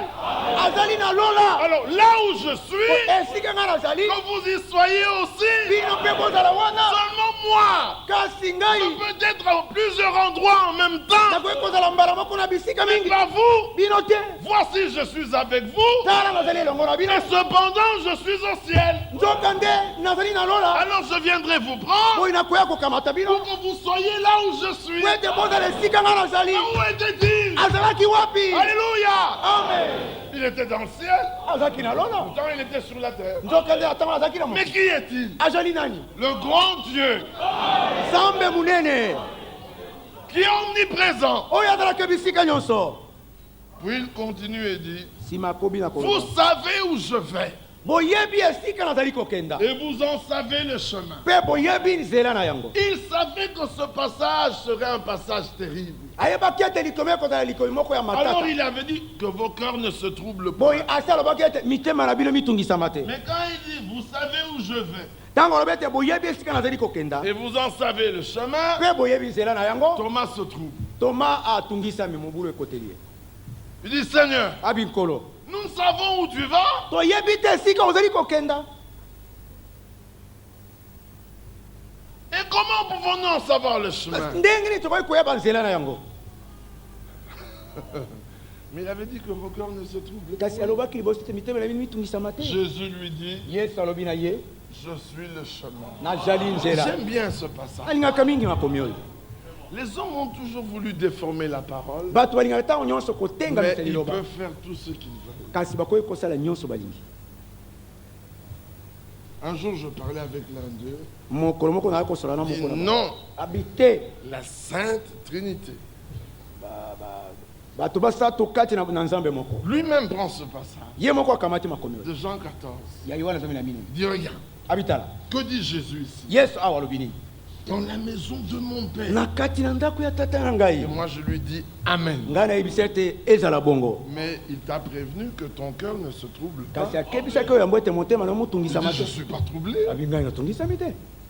azali na lola Alors là où je suis, esika ngai nazali que vous y soyez aussi, bino mpe bozala wana seulement moi. kasi ngai Je peux être à plusieurs endroits en même temps, nakoki kozala mbala moko na bisika mais mingi pas vous. bino te Voici, je suis avec vous, tala nazali elongo na bino et cependant, je suis au ciel. nzoka nde nazali na lola Alors je viendrai vous prendre boyi nakoya kokamata bino pour que vous soyez là où je suis. po ete bozala esika ngai nazali Où était-il? azalaki wapi Alléluia! amen Il était dans le ciel, azalaki na lola pourtant il était sur la terre. nzoka nde atango azalaki na Mais mo qui est-il? azali nani Le grand Dieu, nzambe monene qui est omniprésent. oyo azalaki bisika nyonso Puis il continue et dit, nsima akobi na vous koloba savez où je vais, boyebi esika nazali kokenda et vous en savez le chemin. mpe boyebi nzela na yango Il savait que ce passage serait un passage terrible. ayebaki ete likomi ekozala likomi moko ya Alors matata il avait dit que vos cœurs ne se troublent pas. boye asi alobaki ete mitema na bino mitungisama te Mais quand il dit, vous savez où je vais, ntango alobi ete boyebi esika nazali kokenda et vous en savez le chemin, mpe boyebi nzela na yango Thomas se trouble. toma atungisami mobulu ekoteli ye Il dit, Seigneur, abi nkolo nous savons où tu vas, toyebi te esika ozali kokenda et comment pouvons-nous en savoir le chemin? ndenge nini tokoki koyeba nzela na yango Mais il avait dit que vos cœurs ne se troublent kasi pas. alobaki liboso te mitema na bino mitungisama te Jésus lui dit, yesu alobi na ye je suis le chemin. nazali nzela J'aime bien ce passage. alingaka mingi makomi oyo Les hommes ont toujours voulu déformer la parole, bato balingaka ntango nyonso kotenga mais misa ils liloba peuvent faire tout ce qu'ils veulent. kasi bakoki kosala nyonso balingi Un jour, je parlais avec l'un d'eux. mokolo moko naye kosola na Il dit, moko na non, abi te la Sainte Trinité. bato basala tokati na nzambe moko Lui-même prend ce passage ye moko akamati makomi oyo de Jean 14. ya yohana 12 Il dit, regarde, abi tala que dit Jésus ici? yesu awa alobi nini Dans la maison de mon Père. na kati na ndako ya tata na Et ngai moi, je lui dis, Amen. ngai nayebisa ete ezala bongo Mais il t'a prévenu que ton cœur ne se trouble pas. kasi akebisaki oyo yango ete motema na Il motungisama dit, je te ne suis pas troublé. abi ngai natungisami te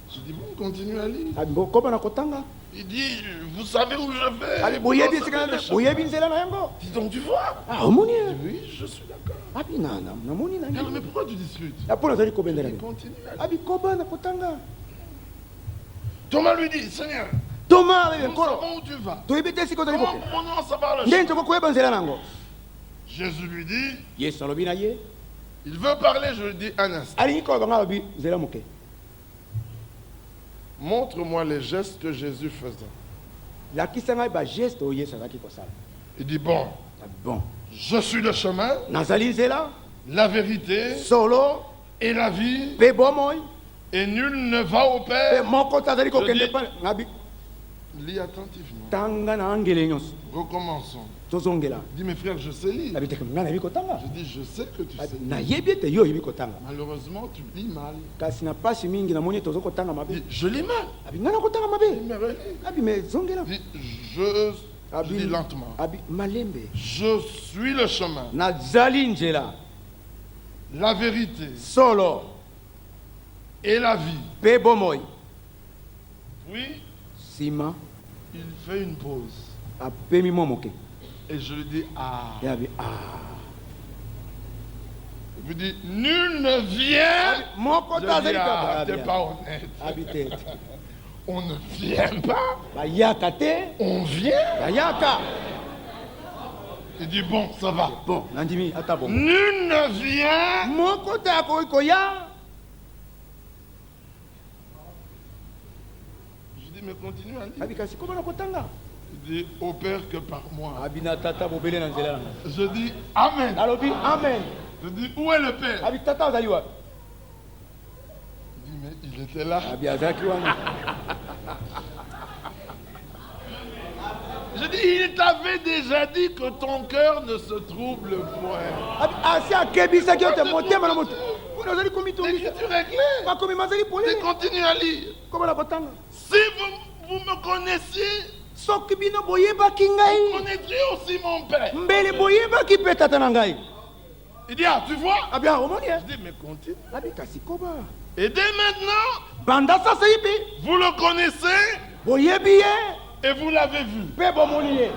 Je dis, bon, continue à lire. abi koba na kotanga Il dit, vous savez où je vais. abi Vous boyebi en esika savez le na chemin. boyebi nzela na yango Dis donc, tu vois? ah omoni Je ye dis, oui, je suis d'accord. abi namoni na Alors, ngai mais pourquoi tu discutes? apo nazali kobendela Il bino continue à lire. abi koba na kotanga Thomas lui dit, Seigneur, toma bebe nous nkolo savons où tu vas. toyebi te esika ozali Comment kokenda pouvons-nous en savoir le ndenge chemin? tokoki koyeba nzela na yango Jésus lui dit, yesu alobi na ye il veut parler, je lui dis, un instant. alingi koloba ngai alobi nzela moke Montre-moi les gestes que Jésus faisait. lakisa ngai bageste oyo yesu azalaki kosala Il dit, bon, Abi, bon je suis le chemin, nazali nzela la vérité solo et la vie, mpe bomoi et nul ne va au mpe Père. moko te azali kokende Je dis- pa ngabi Lis attentivement. tanga na angele nyonso Recommençons. tozongela Il dit, mes frères, je sais lire. nabi teke ngai nayebi kotanga Je dis, je sais que tu sais lire. nayebi ete yo oyebi kotanga Malheureusement, tu lis mal. kasi na pasi mingi namoni ete ozokotanga Il mabe dit, je lis mal. abi ngai nakotanga Il mabe me relit. abi me zongela Il dit, je dis lentement. abi malembe Je suis le chemin, nazali nzela la vérité solo et la vie. mpe bomoi Oui, nsima Il fait une pause. apemi mwa moke. Et je lui dis, ah. Ye abi Il me dit, nul ne vient. moko Je ta dis, azali ah, kaka t'es pas honnête. abi te On ne vient pas. bayaka te On vient. bayaka. Il dit, bon, ça va. Bon nandimi ata bongo Nul ne vient. moko te akoki koya. Je dis, mais continue à lire. Abi kasi kobana kotanga. Il dit, opère que par moi. Abi na tata bobele na nzela nanga. Je dis, amen. Alobi amen. Je dis, où est le Père? Abi tata azali wapi? Il dit, mais il était là. Abi azalaki wana. Je dis, il t'avait déjà dit que ton cœur ne se trouble point. Abi asi akebisaki yo te motema na moto. Kuna ozali komitungisa. L'écriture est claire. Bakomi mazali Et polele. continue à lire. Kobana kotanga. Si vous me connaissiez, Soki bino boyebaki vous ngai. connaîtriez aussi mon Père. Mbele boyebaki mpe tata na ngai. Il dit, ah, tu vois? Abi omoni ye. Je dis, mais continue. Abi kasi koba. Et dès maintenant, Banda sasa yipi. vous le connaissez Boyebi ye. et vous l'avez vu. Mpe bomoni ye.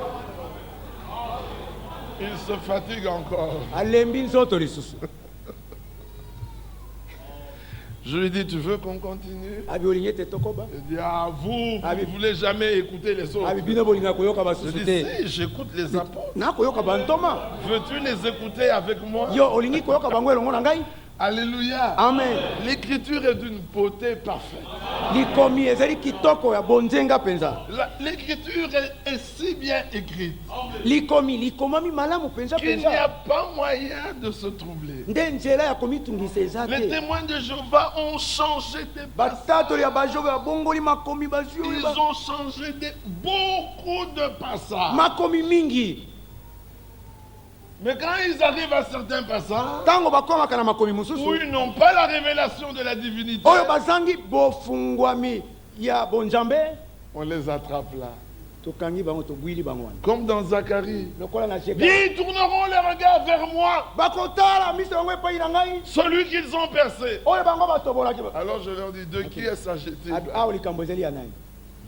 Il se fatigue encore. Alembi nzoto lisusu. Je lui dis, tu veux qu'on continue? Abi olingi ete tokoba. Il dit, ah, vous Ah, ne oui. voulez jamais écouter les autres. Abi bino bolinga koyoka Je basusu dis, te. si, j'écoute les apôtres. Na koyoka bantoma. Veux-tu les écouter avec moi? Yo olingi koyoka bango elongo na ngai. Alléluia. Amen. L'écriture est d'une beauté parfaite. Likomi ezali kitoko ya bonzenga penza. L'écriture est si bien écrite Likomi likomami malamu penza qu'il n'y a penza. pas moyen de se troubler. Nde nzela ya komitungisa eza Les te. témoins de Jéhovah ont changé des passages. Batatoli ya bajobe babongoli makomi bazwi oyo Ils ba- ont changé beaucoup de passages. makomi mingi. Mais quand ils arrivent à certains passages Tango bakomaka na makomi où mosusu ils n'ont pas la révélation de la divinité, oyo bazangi bofungwami ya bonzambe on les attrape là. tokangi bango tobwili bango wana. Comme dans Zacharie. Lokola na Sheka. Ils tourneront les regards vers moi, Bakotala miso bango epai na ngai celui qu'ils ont percé. oyo bango batobolaki ba- Alors je leur dis, de qui s'agit-il? Abi awa likambo ezali ya nani?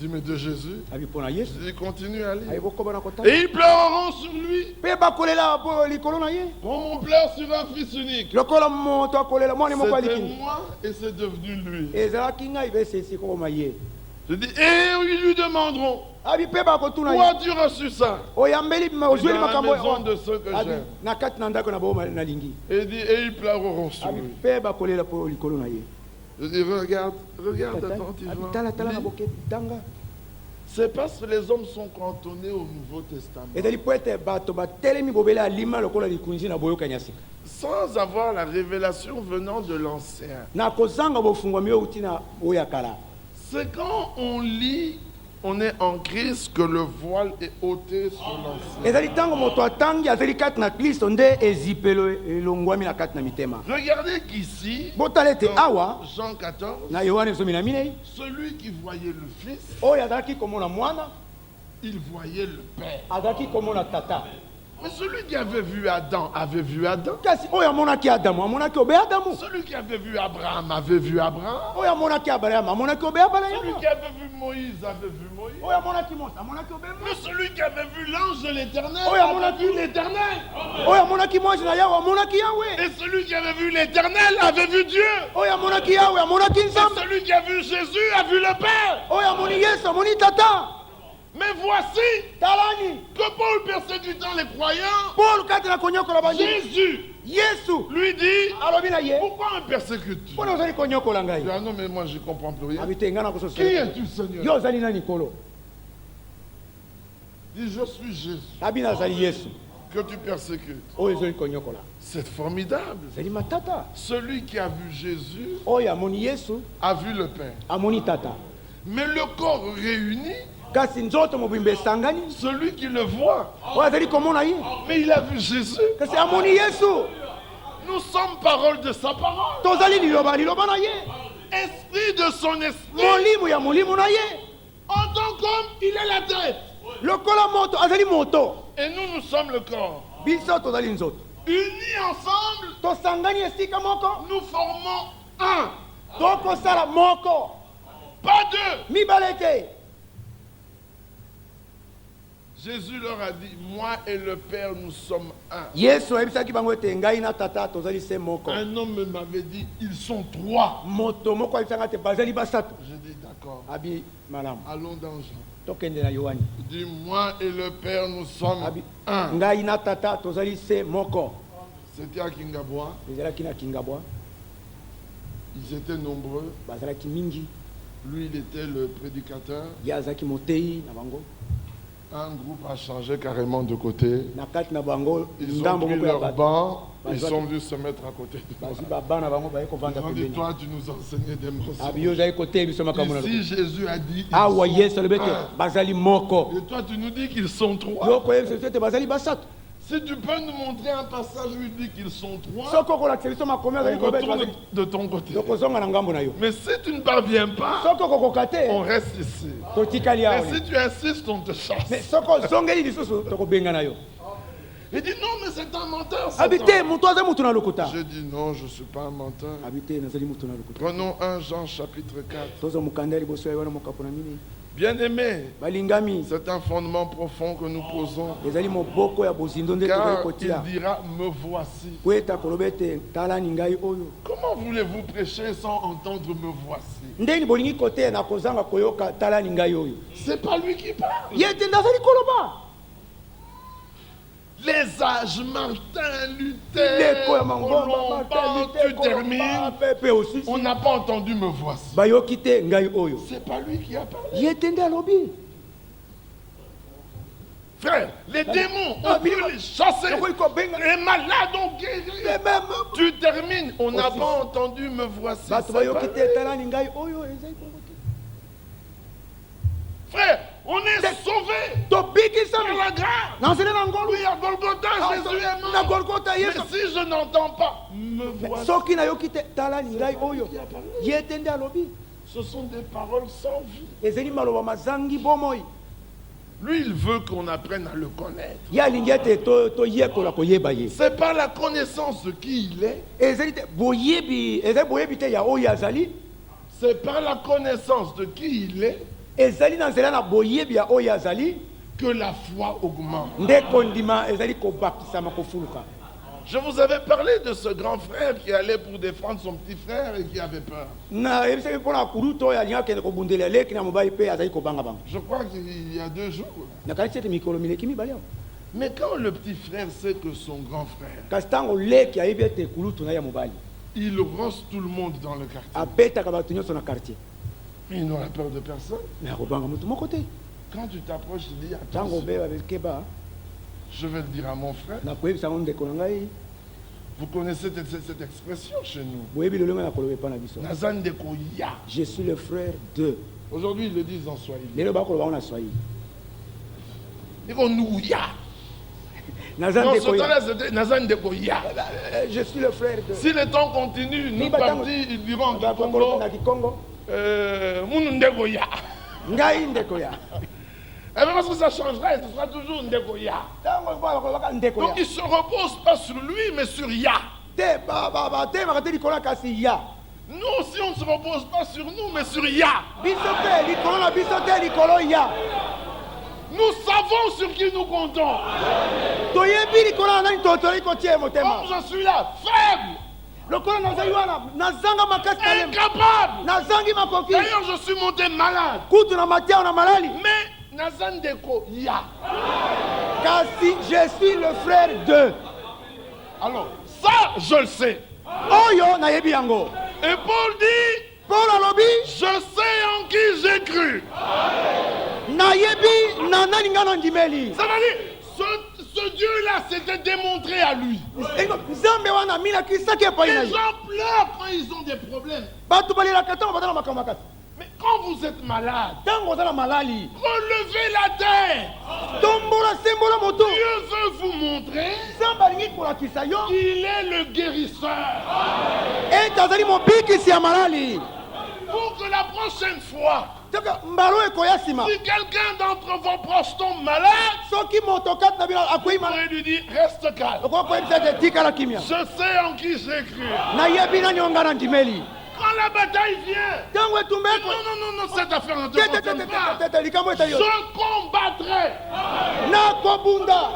Je dis, mais de Jésus. Abi mpo na Je Yesu dis, continue à lire. ayi bokoba na kotala Et ils pleureront sur lui, mpe bakolela po likolo na ye comme on pleure sur un fils unique. lokola moto akolela mwana moko C'était alikini moi et c'est devenu lui. ezalaki ngai besesi kokoma ye. Je dis, et ils lui demanderont, Abi mpe bakotuna où ye as-tu reçu ça? oyambeli ozweli Dans la makambo maison de ceux que Abi j'aime. na kati na ndako na bao nalingi Et il dit, et ils pleureront sur abi lui. mpe bakolela po likolo na ye. Je dis, regarde Abi attentivement. tala tala na Lis. boke tanga C'est parce que les hommes sont cantonnés au Nouveau Testament. ezali po ete bato batelemi bobele alima lokola likunzi na boyokani ya sika Sans avoir la révélation venant de l'Ancien. na kozanga bofungwami oyo uti na oyo ya kala. C'est quand on lit, on est en Christ, que le voile est ôté sur l'Ancien. ezali ntango moto atangi azali kati na kristo nde ezipelo elongwami na kati na mitema. Regardez qu'ici, botala ete dans awa Jean 14, na yohane zomi na minei celui qui voyait le Fils, oyo azalaki komona mwana il voyait le Père. azalaki komona tata. Mais celui qui avait vu Adam avait vu Adam. kasi oyo amonaki adamu amonaki obe adamu. Celui qui avait vu Abraham avait vu Abraham. oyo amonaki abalayamu amonaki obe Celui abalayamu. qui avait vu Moïse avait vu Moïse. oyo amonaki mose amonaki obe Mais mose. celui qui avait vu l'ange de l'éternel Oh, il y a mon avait vu l'éternel. oyo amonaki mwasi na yawe amonaki yawe. Et celui qui avait vu l'éternel avait vu Dieu. oyo amonaki yawe amonaki Et nzambe. celui qui a vu Jésus a vu le Père. oyo amoni yesu amoni tata. Mais voici talani que Paul persécutant les croyants, paul kati na konyokola banjili Jésus yesu lui dit, alobi na ye pourquoi me persécutes-tu? mpona ozali konyokola Il ngai. dit, ah non, mais moi je ne comprends plus rien. abi te nga na Qui kososela es-tu, Seigneur? yo ozali nani kolo. Il dit, je suis Jésus abi nazali yesu que tu persécutes. oyo ezali konyokola. C'est formidable. ezali matata. Celui qui a vu Jésus oyo amoni yesu a vu le Père. amoni tata. Mais le corps réuni, kasi nzoto mobimba esangani celui qui le voit, oyo azali komona ye mais il a vu Jésus. kasi amoni yesu. Nous sommes parole de sa parole. tozali liloba na ye Esprit de son esprit. molimo ya molimo na ye En tant qu'homme, il est la tête. lokola moto azali moto. Et nous, nous sommes le corps. biso tozali nzoto Unis ensemble, tosangani esika moko nous formons un. tokosala moko Pas deux. mibale te. Jésus leur a dit, moi et le Père, nous sommes un. Yesu ayebisaki bango ete ngai na tata tozali se moko. Un homme m'avait dit, ils sont trois. Moto moko ayebisaka ete bazali basato. J'ai dit, d'accord. Abi malamu. Allons dans Jean. Tokende na Yohani. Il dit, moi et le Père, nous sommes Abi un. ngai na tata tozali se moko. C'était à Kingabois. Ezalaki na Kingabwa. Ils étaient nombreux. Bazalaki mingi. Lui, il était le prédicateur. Ye azalaki motei na bango. Un groupe a changé carrément de côté. Na kati na bango Ils ont ndambo pris moko ya leur bato. banc. Ils sont venus se mettre à côté de moi. Bazwi babana bango baye kovanda Ils ont dit, pembeni. toi, tu nous enseignais des mensonges. Abi yo ozali koteya biso makambo na Ici, lokuta. Jésus a dit, ils Awa sont Yesu alobi ete un. bazali moko. Et toi, tu nous dis qu'ils sont trois. Yo koyebisa biso ete bazali basato. Si tu peux nous montrer un passage où il dit qu'ils sont trois, Soki okolakisa biso makomi on azali koyeba ete retourne bazali. de ton côté. Tokozonga na ngambo na yo. Mais si tu ne parviens pas, Soki okokoka te on reste ici. totikali Et awa. si tu insistes, on te chasse. Mais soko ozongeli lisusu tokobenga na yo. Il dit non, mais c'est un menteur. Abi Satan. te moto aza mutu na lokuta. Je dis non, je ne suis pas un menteur. Abi te nazali mutu na lokuta. Prenons 1 Jean chapitre 4. Tozo mukanda ya liboso ya wana mokapo na mini. Bien-aimés, Balingami c'est un fondement profond que nous posons. ezali moboko ya bozindo nde tozali Car il kotia. dira, me voici. Po ete akoloba ete talani ngai oyo. Comment voulez-vous prêcher sans entendre me voici? Ndeni bolingi kote na kozanga koyoka talani ngai oyo. C'est pas lui qui parle. Ye ete ndazali koloba. Les âges, Martin Luther, Leko ya mangomba Colomban, tu termines. pepe aussi. On n'a pas entendu me voici. Bayoki te ngai oyo. C'est pas lui qui a parlé. Ye ete nde alobi. Frère, les démons, Ah, on peut mais- les chasser. Nakoki kobenga. Les malades ont guéri. Mais même Tu termines, on n'a Aussi. pas entendu me voici. bato C'est bayoki pas te lui. talani ngai oyo ezali kongo te. Frère, on est sauvés Tobikisa par la grâce. na nzela na ngolu. Oui, à Golgotha, Jésus est Na mort. Golgotha Mais Yesu. si je n'entends pas, me voici. Soki nayoki te talani ngai oyo. Ye ete nde alobi. Ce sont des paroles sans vie. Ezali maloba mazangi bomoi. Lui, il veut qu'on apprenne à le connaître. Ye alingi ete toyekola koyeba ye. C'est pas la connaissance de qui il est, Ezali te boyebi, ezali boyebi te ya oyo azali. c'est par la connaissance de qui il est Ezali na nzela na boyebi ya oyo azali. que la foi augmente. Nde kondima ezali kobakisama kofuluka. Je vous avais parlé de ce grand frère qui allait pour défendre son petit frère et qui avait peur. Na yebisaki mpona kulutu oyo alingi akende kobundela eleki na mobali mpe azali kobanga bango. Je crois qu'il y a 2 jours. Nakanisi ete mikolo mileki mibale awa. Mais quand le petit frère sait que son grand frère, Kasi ntango leki ayebi ete kulutu na ye ya mobali il rosse tout le monde dans le quartier, abetaka bato nyonso na quartier. mais il n'aura peur de personne. Me akobanga motu moko te. Quand tu t'approches, il dit Ntango attention, obeba keba je vais le dire à mon frère. nakoyebisa ngo ndeko na ngai Vous connaissez cette expression chez nous. boyebi lolongo na koloba epa na biso. Nazan de Koya. Je suis le frère de. Aujourd'hui, ils le disent en Swahili. Lelo bakoloba ngo na Swahili. Ils vont nous ya. Naza Non, ce ndeko ya. temps-là, c'était Nazan de Koya. Je suis le frère de. Si le temps continue, nous batango- partis, ils diront du Bakoloba Congo, na Kikongo. Mounou Ndeko Ya. Ngai ndeko ya. Eh bien, parce que ça changerait, ce sera toujours Ndeko Ya. Ntango bakoloba ndeko Donc, ya. il ne se repose pas sur lui, mais sur Ya. Te te makate likolo kasi ya. Nous aussi, on ne se repose pas sur nous, mais sur Ya. Biso te likolo na biso te likolo ya. Nous savons sur qui nous comptons. Toyebi likolo na nani totoli kotie motema. Comme je suis là, faible, Lokolo nazali wana nazanga makasi na lema. incapable. Nazangi makoki. D'ailleurs, je suis monté malade. Kutu na matia na malali. Mais Nazan Deko Ya. Kasi je suis le frère de. Alors, ça, je le sais. Oyo nayebi yango. Et Paul dit, Paul alobi je sais en qui j'ai cru. nayebi na nani nga na ndimeli. Ça veut dire, ce Dieu-là s'était démontré à lui. Nzambe wana minakisaki epai na Les ye. gens pleurent quand ils ont des problèmes. Bato balelaka ntango baza na makambo makasi. Mais quand vous êtes malade, Ntango oza na malali relevez la tête. tombola sembola moto. Dieu veut vous montrer Nzambe alingi kolakisa yo qu'il est le guérisseur. ete azali mobikisi ya malali. Pour que la prochaine fois, Toka mbalo ekoya nsima. si quelqu'un d'entre vos proches tombe malade, Soki moto kati na bino akwei vous malali. pourrez lui dire, reste calme. Okokoyebisa ete tikala kimia. Je sais en qui j'ai cru. Nayebi nani onga na ndimeli. Quand la bataille vient, Ntango etumba non, non, non, non, cette affaire ne te concerne pas. likambo etali yo. Je combattrai. Na bobunda.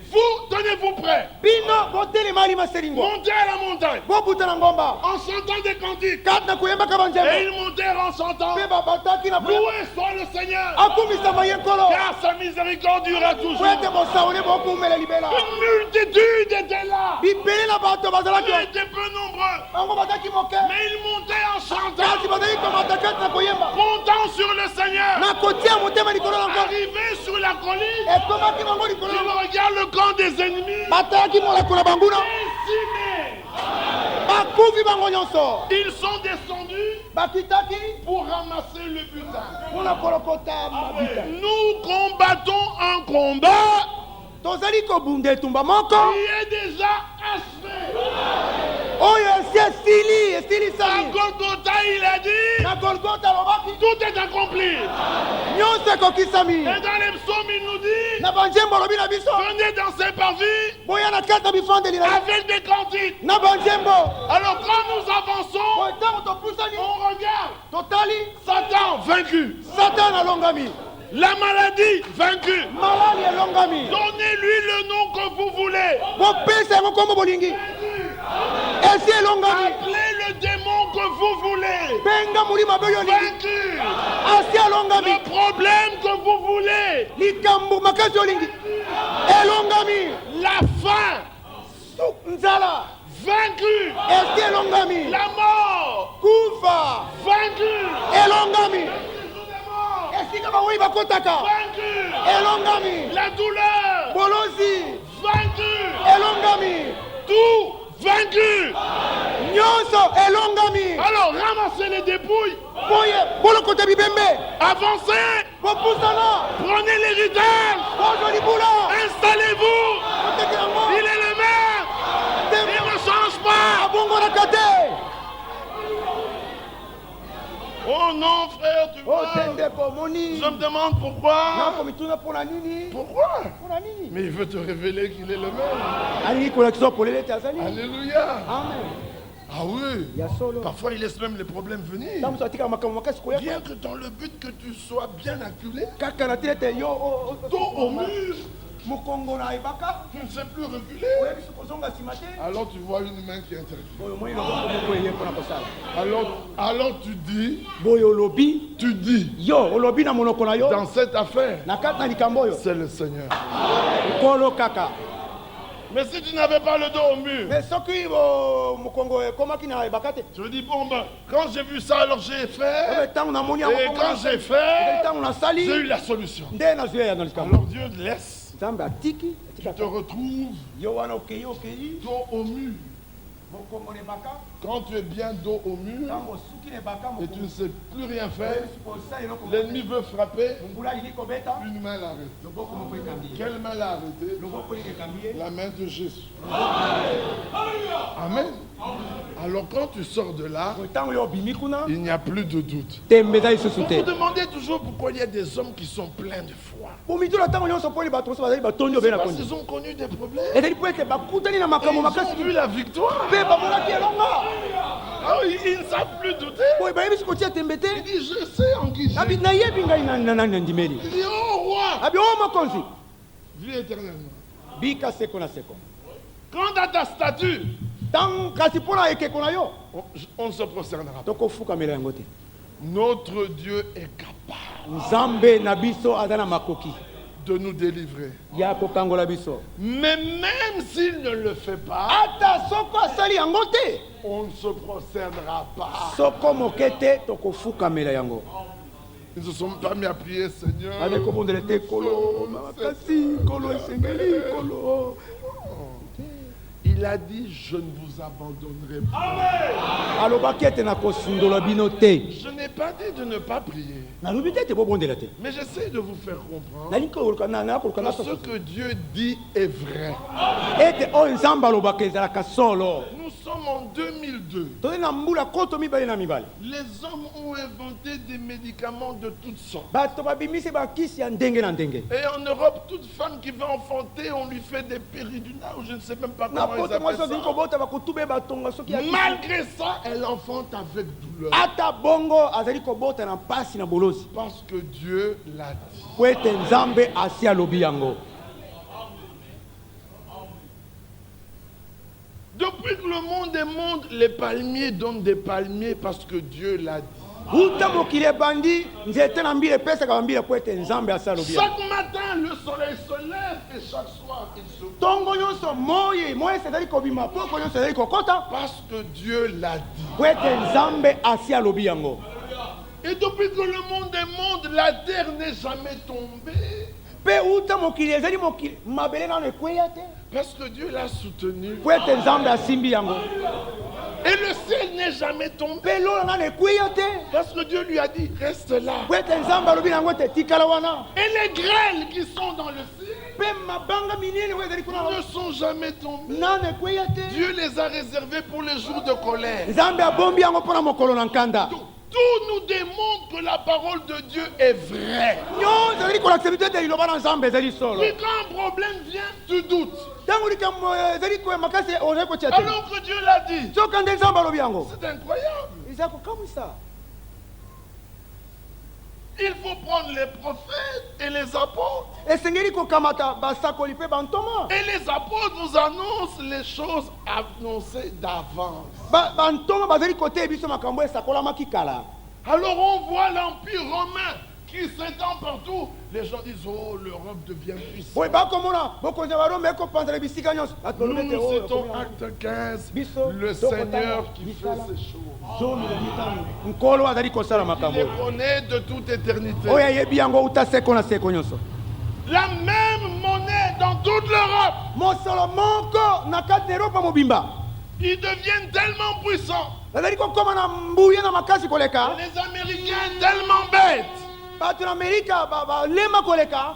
Vous, tenez-vous prêts. Bino botelema lima selingo. Montez à la montagne. Bobuta na ngomba. En chantant des cantiques. Kat na kuyemba kabanjembe. Et ils montèrent en chantant. Pe babataki na kuyemba. Loué soit le Seigneur. Akumisa mayenkolo. Car sa miséricorde durera toujours. Kwete bosaone bokumela libela. Une multitude était là. Bibele na bato bazalaki. Ils étaient peu nombreux. Bango bataki moke. Mais ils montaient en chantant. Kasi bazali komata kat na kuyemba. Comptant sur le Seigneur. Na kotia motema likolo na ngo. Arrivé sur la colline. Ekomaki bango likolo na Il ngo. regarde le camp des ennemis. Bataki molako na banguna. Décimés. Bakufi bango nyonso. Ils sont descendus Bakitaki pour ramasser le butin. mpona kolokota mabita. Nous combattons un combat Tozali kobunda etumba moko. qui est déjà achevé. Oyo esi esili À esilisami. Golgotha, il a dit, Na Golgotha alobaki tout est accompli. nyonso ekokisami. Et dans les psaumes, il nous dit, Na banzembo alobi na biso venez danser parvis boya na kati na bifandeli na avec des cantiques. na banzembo. Alors quand nous avançons, Boye ntango topusani on regarde totali Satan vaincu, Satana alongami, la maladie vaincue. malali elongami. Donnez-lui le nom que vous voulez. Bopesa yango kombo bolingi. Esi elongami. Appelez le démon que vous voulez. Benga mulima be oyo olingi. Vaincu. Asi alongami. Le problème que vous voulez. Likambo makasi olingi. Elongami. La faim. Nzala. Vaincu. Esi elongami. La mort. Kufa. Vaincu. Elongami. Esika bawoyi bakotaka. Vaincu. Elongami. La douleur. Bolozi. Vaincu. Elongami. Tout vaincu. Nyonso elongami. Alors ramassez les dépouilles. Boye bolokota bibembe. Avancez. Bopusana. Prenez l'héritage. Bozo libula. Installez-vous. Boteki yango. Il est le maire. Il ne change pas. Abongolaka te. Oh non, frère, tu vois. Otende pomoni. Je me demande pourquoi. Nakomituna mpona nini? Pourquoi? Mpona nini? Mais il veut te révéler qu'il est le même. Alingi kolakisa polele te azali. Alléluia. Amen. Ah oui. Ya solo. Parfois, il laisse même les problèmes venir. Ntango atikaka makambo makasi koya. Rien que dans le but que tu sois bien acculé, Kaka na te ete yo dos au mur, mokongo na ebaka. tu ne sais plus reculer. Oyebi so kozonga nsima te. Alors tu vois une main qui intervient. Boye omoni loboko moko eye mpona kosala. Alors tu dis, Boye olobi. yo, Olobi na monoko na yo. dans cette affaire, Na kati na likambo oyo. c'est le Seigneur. Kolo kaka. Mais si tu n'avais pas le dos au mur, Mais soki mokongo ekomaki na ebaka te. tu dis, bon ben, quand j'ai vu ça, alors j'ai fait, Oyo ntango namoni yango et bongo quand na- j'ai fait, ntango j'ai nasali eu la solution. nde nazwi ya na likambo. Alors Dieu laisse, Nzambe atiki tu te atikaka. retrouves Yo wana okei dos au mur. mokongo na ebaka. Quand tu es bien dos au mur Ntango osuki na ebaka et tu ne mokongo sais plus rien faire, kosala eloko l'ennemi veut frapper, mbula alingi kobeta une main l'arrête. loboko moko ekambi ye. Quelle main l'a arrêté? Loboko olingi ekambi ye. La main de Jésus. Amen. Alors quand tu sors de là, Ntango yo obimi kuna il n'y a plus de doute. tembe eza lisusu Vous te. vous demandez toujours pourquoi il y a des hommes qui sont pleins de foi. bomitula ntango nyonso mponi bato mosusu bazali batondi obe na Parce kondi. qu'ils ont connu des problèmes. ezali mpo ete bakutani na Et makambo ils makasi ont vu la victoire. mpe bamonaki elonga. Ah, ils ne savent plus douter. boye bayebi soki kotia tembe Il te. dit, je sais en qui j'ai. Abi nayebi ngai na ndimeli. Il dit, oh roi, Abi o mokonzi vis éternellement. bika seko na seko. Quant à ta statue, Kasi mpona ekeko na yo on ne se prosternera pas. tokofukamela yango te. Notre Dieu est capable Nzambe na biso aza na makoki de nous délivrer. ya kokangola biso. Mais même s'il ne le fait pas, ata soko asali yango te, on ne se prosternera pas. soko moke te tokofukamela yango. Ils ne se sont pas mis à prier, Seigneur. Ane kobondela te kolo makasi kolo esengeli kolo. Il a dit, je ne vous abandonnerai pas. alobaki ete nakosundola bino te. Je n'ai pas dit de ne pas prier. nalobi te ete bobondela te. Mais j'essaie de vous faire comprendre nalingi koluka que ce que Dieu dit est vrai. ete oyo nzambe alobaka ezalaka solo. Nous sommes en 2002. tozali na mbula koto mibale na mibale. Les hommes ont inventé des médicaments de toutes sortes. bato babimisi bakisi ya ndenge na ndenge. Et en Europe, toute femme qui veut enfanter, on lui fait des péridurales, ou je ne sais même pas comment ils napoto mwasi appellent olingi ça. kobota bakutube batonga soki ya kisi. Malgré ça, elle enfante avec douleur. ata bongo azali kobota na mpasi na bolozi Parce que Dieu l'a dit. po ete nzambe asi alobi yango. le monde des mondes, les palmiers donnent des palmiers parce que Dieu l'a dit. uta mokili ebandi nzete na mbila epesaka bambila po ete nzambe asala lobi yango. Chaque matin, le soleil se lève et chaque soir, il se couche. Ntongo nyonso moyi ezali kobima poko nyonso ezali kokota Parce que Dieu l'a dit. po ete nzambe asi alobi yango. Et depuis que le monde des mondes, la terre n'est jamais tombée. mpe uta mokili ezali mokili mabele nano ekweya te Parce que Dieu l'a soutenu. po ete nzambe asimbi yango. Et le ciel n'est jamais tombé. mpe lola nano ekweya te Parce que Dieu lui a dit, reste là. po ete nzambe alobi na yango ete tikala wana. Et les grêles qui sont dans le ciel mpe mabanga minene oyo ezali kuna ne sont jamais tombées. nano ekweya te. Dieu les a réservés pour les jours de colère. nzambe abombi yango mpo na mokolo na nkanda. Tout nous démontre que la parole de Dieu est vraie. nyonso ezali kolakisa biso ete liloba na nzambe ezali solo. Puis quand un problème vient, tu doutes. ntango likambo ezali makasi ozali kotia te Alors que Dieu l'a dit. soki nde nzambe alobi yango C'est incroyable. eza kokamwisa. Il faut prendre les prophètes et les apôtres. esengeli kokamata basakoli mpe bantoma. Et les apôtres nous annoncent les choses annoncées d'avance. bantoma bazali koteya biso makambo esakolamaki kala. Alors on voit l'Empire romain qui s'étend partout. Les gens disent, oh, l'Europe devient puissante. boye bakomona bokonzi ya barome ekopanzala bisika nyonso. Nous citons Acte 15, le Seigneur qui fait ces choses. nkolo azali kosala Il makambo les connaît de toute éternité. oyo ayebi yango uta seko na seko nyonso. La même monnaie dans toute l'Europe. mosolo moko na kati na eropa mobimba Ils deviennent tellement puissants. bazali kokoma na mbuya na makasi koleka. Les Américains tellement bêtes bato na amerika balema koleka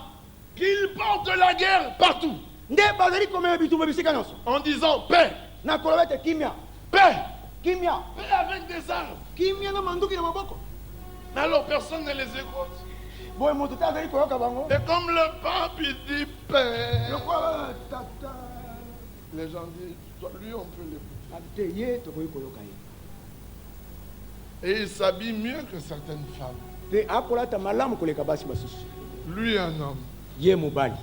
qu'ils portent la guerre partout nde bazali komema bitumba bisika nyonso en disant paix, na koloba ete kimia paix, kimia paix avec des armes. kimia na manduki na maboko. Alors personne ne les écoute. boye moto te azali koyoka bango. Et comme le pape il dit paix, lokwa tata les gens disent, toi, lui on peut l'écouter. te ye tokoki koyoka ye Et il s'habille mieux que certaines femmes. mpe akolata malamu koleka basi basusu. Lui un homme, ye mobali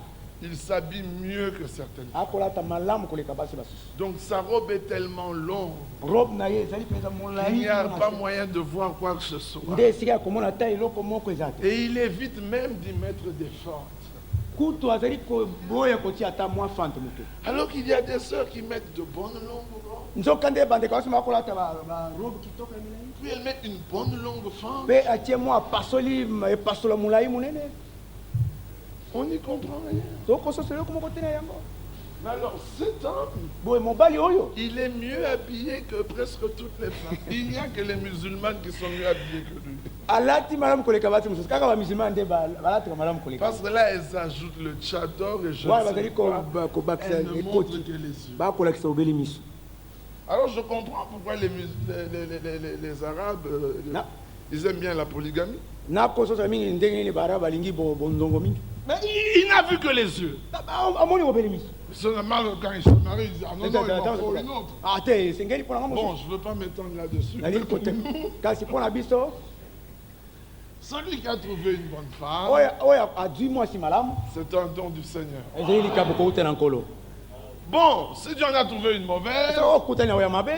il s'habille mieux que certaines femmes. akolata malamu koleka basi basusu. Donc sa robe est tellement longue robe na ye ezali mpenza qu'il molai n'y a pas moyen de voir quoi que ce soit. nde esika ya komona ta eloko moko eza te. Et il évite même d'y mettre des fentes. kutu azali koboya kotia ata mwa fante moke. Alors qu'il y a des sœurs qui mettent de bonnes longues robes. nzoka nde bandeko basi bakolata barobe kitoko ya milai Puis elles mettent une bonne longue fente. mpe atie mwa epasola molai monene. On n'y comprend rien. tokososela eloko moko te na yango. Mais alors cet homme, boye mobali oyo il est mieux habillé que presque toutes les femmes. Il n'y a que les musulmanes qui sont mieux habillés que lui. alati malamu koleka basi mosusu kaka bamisulman nde balataka malamu koleka. Parce que là, elles ajoutent le tchador et je wana ne sais bazali pas. kobakisa Elles ne montrent ekoti que les yeux. bakolakisa obeli miso. Alors je comprends pourquoi les Arabes, Non. ils aiment bien la polygamie. nakososa mingi ndenge nini bara balingi bondongo mingi. Mais il n'a vu que les yeux. amoni obeli miso. Seulement quand il se marie, il dit, ah non, non, il m'en faut une autre. Ah, te esengeli mpona nga Bon, mosusu je ne veux pas m'étendre là-dessus. nalingi kote kasi mpona biso Celui qui a trouvé une bonne femme, oyo adwi mwasi malamu c'est un don du Seigneur. ezali likambo kouta na nkolo. Bon, si tu en as trouvé une mauvaise, so okutani na oyo ya mabe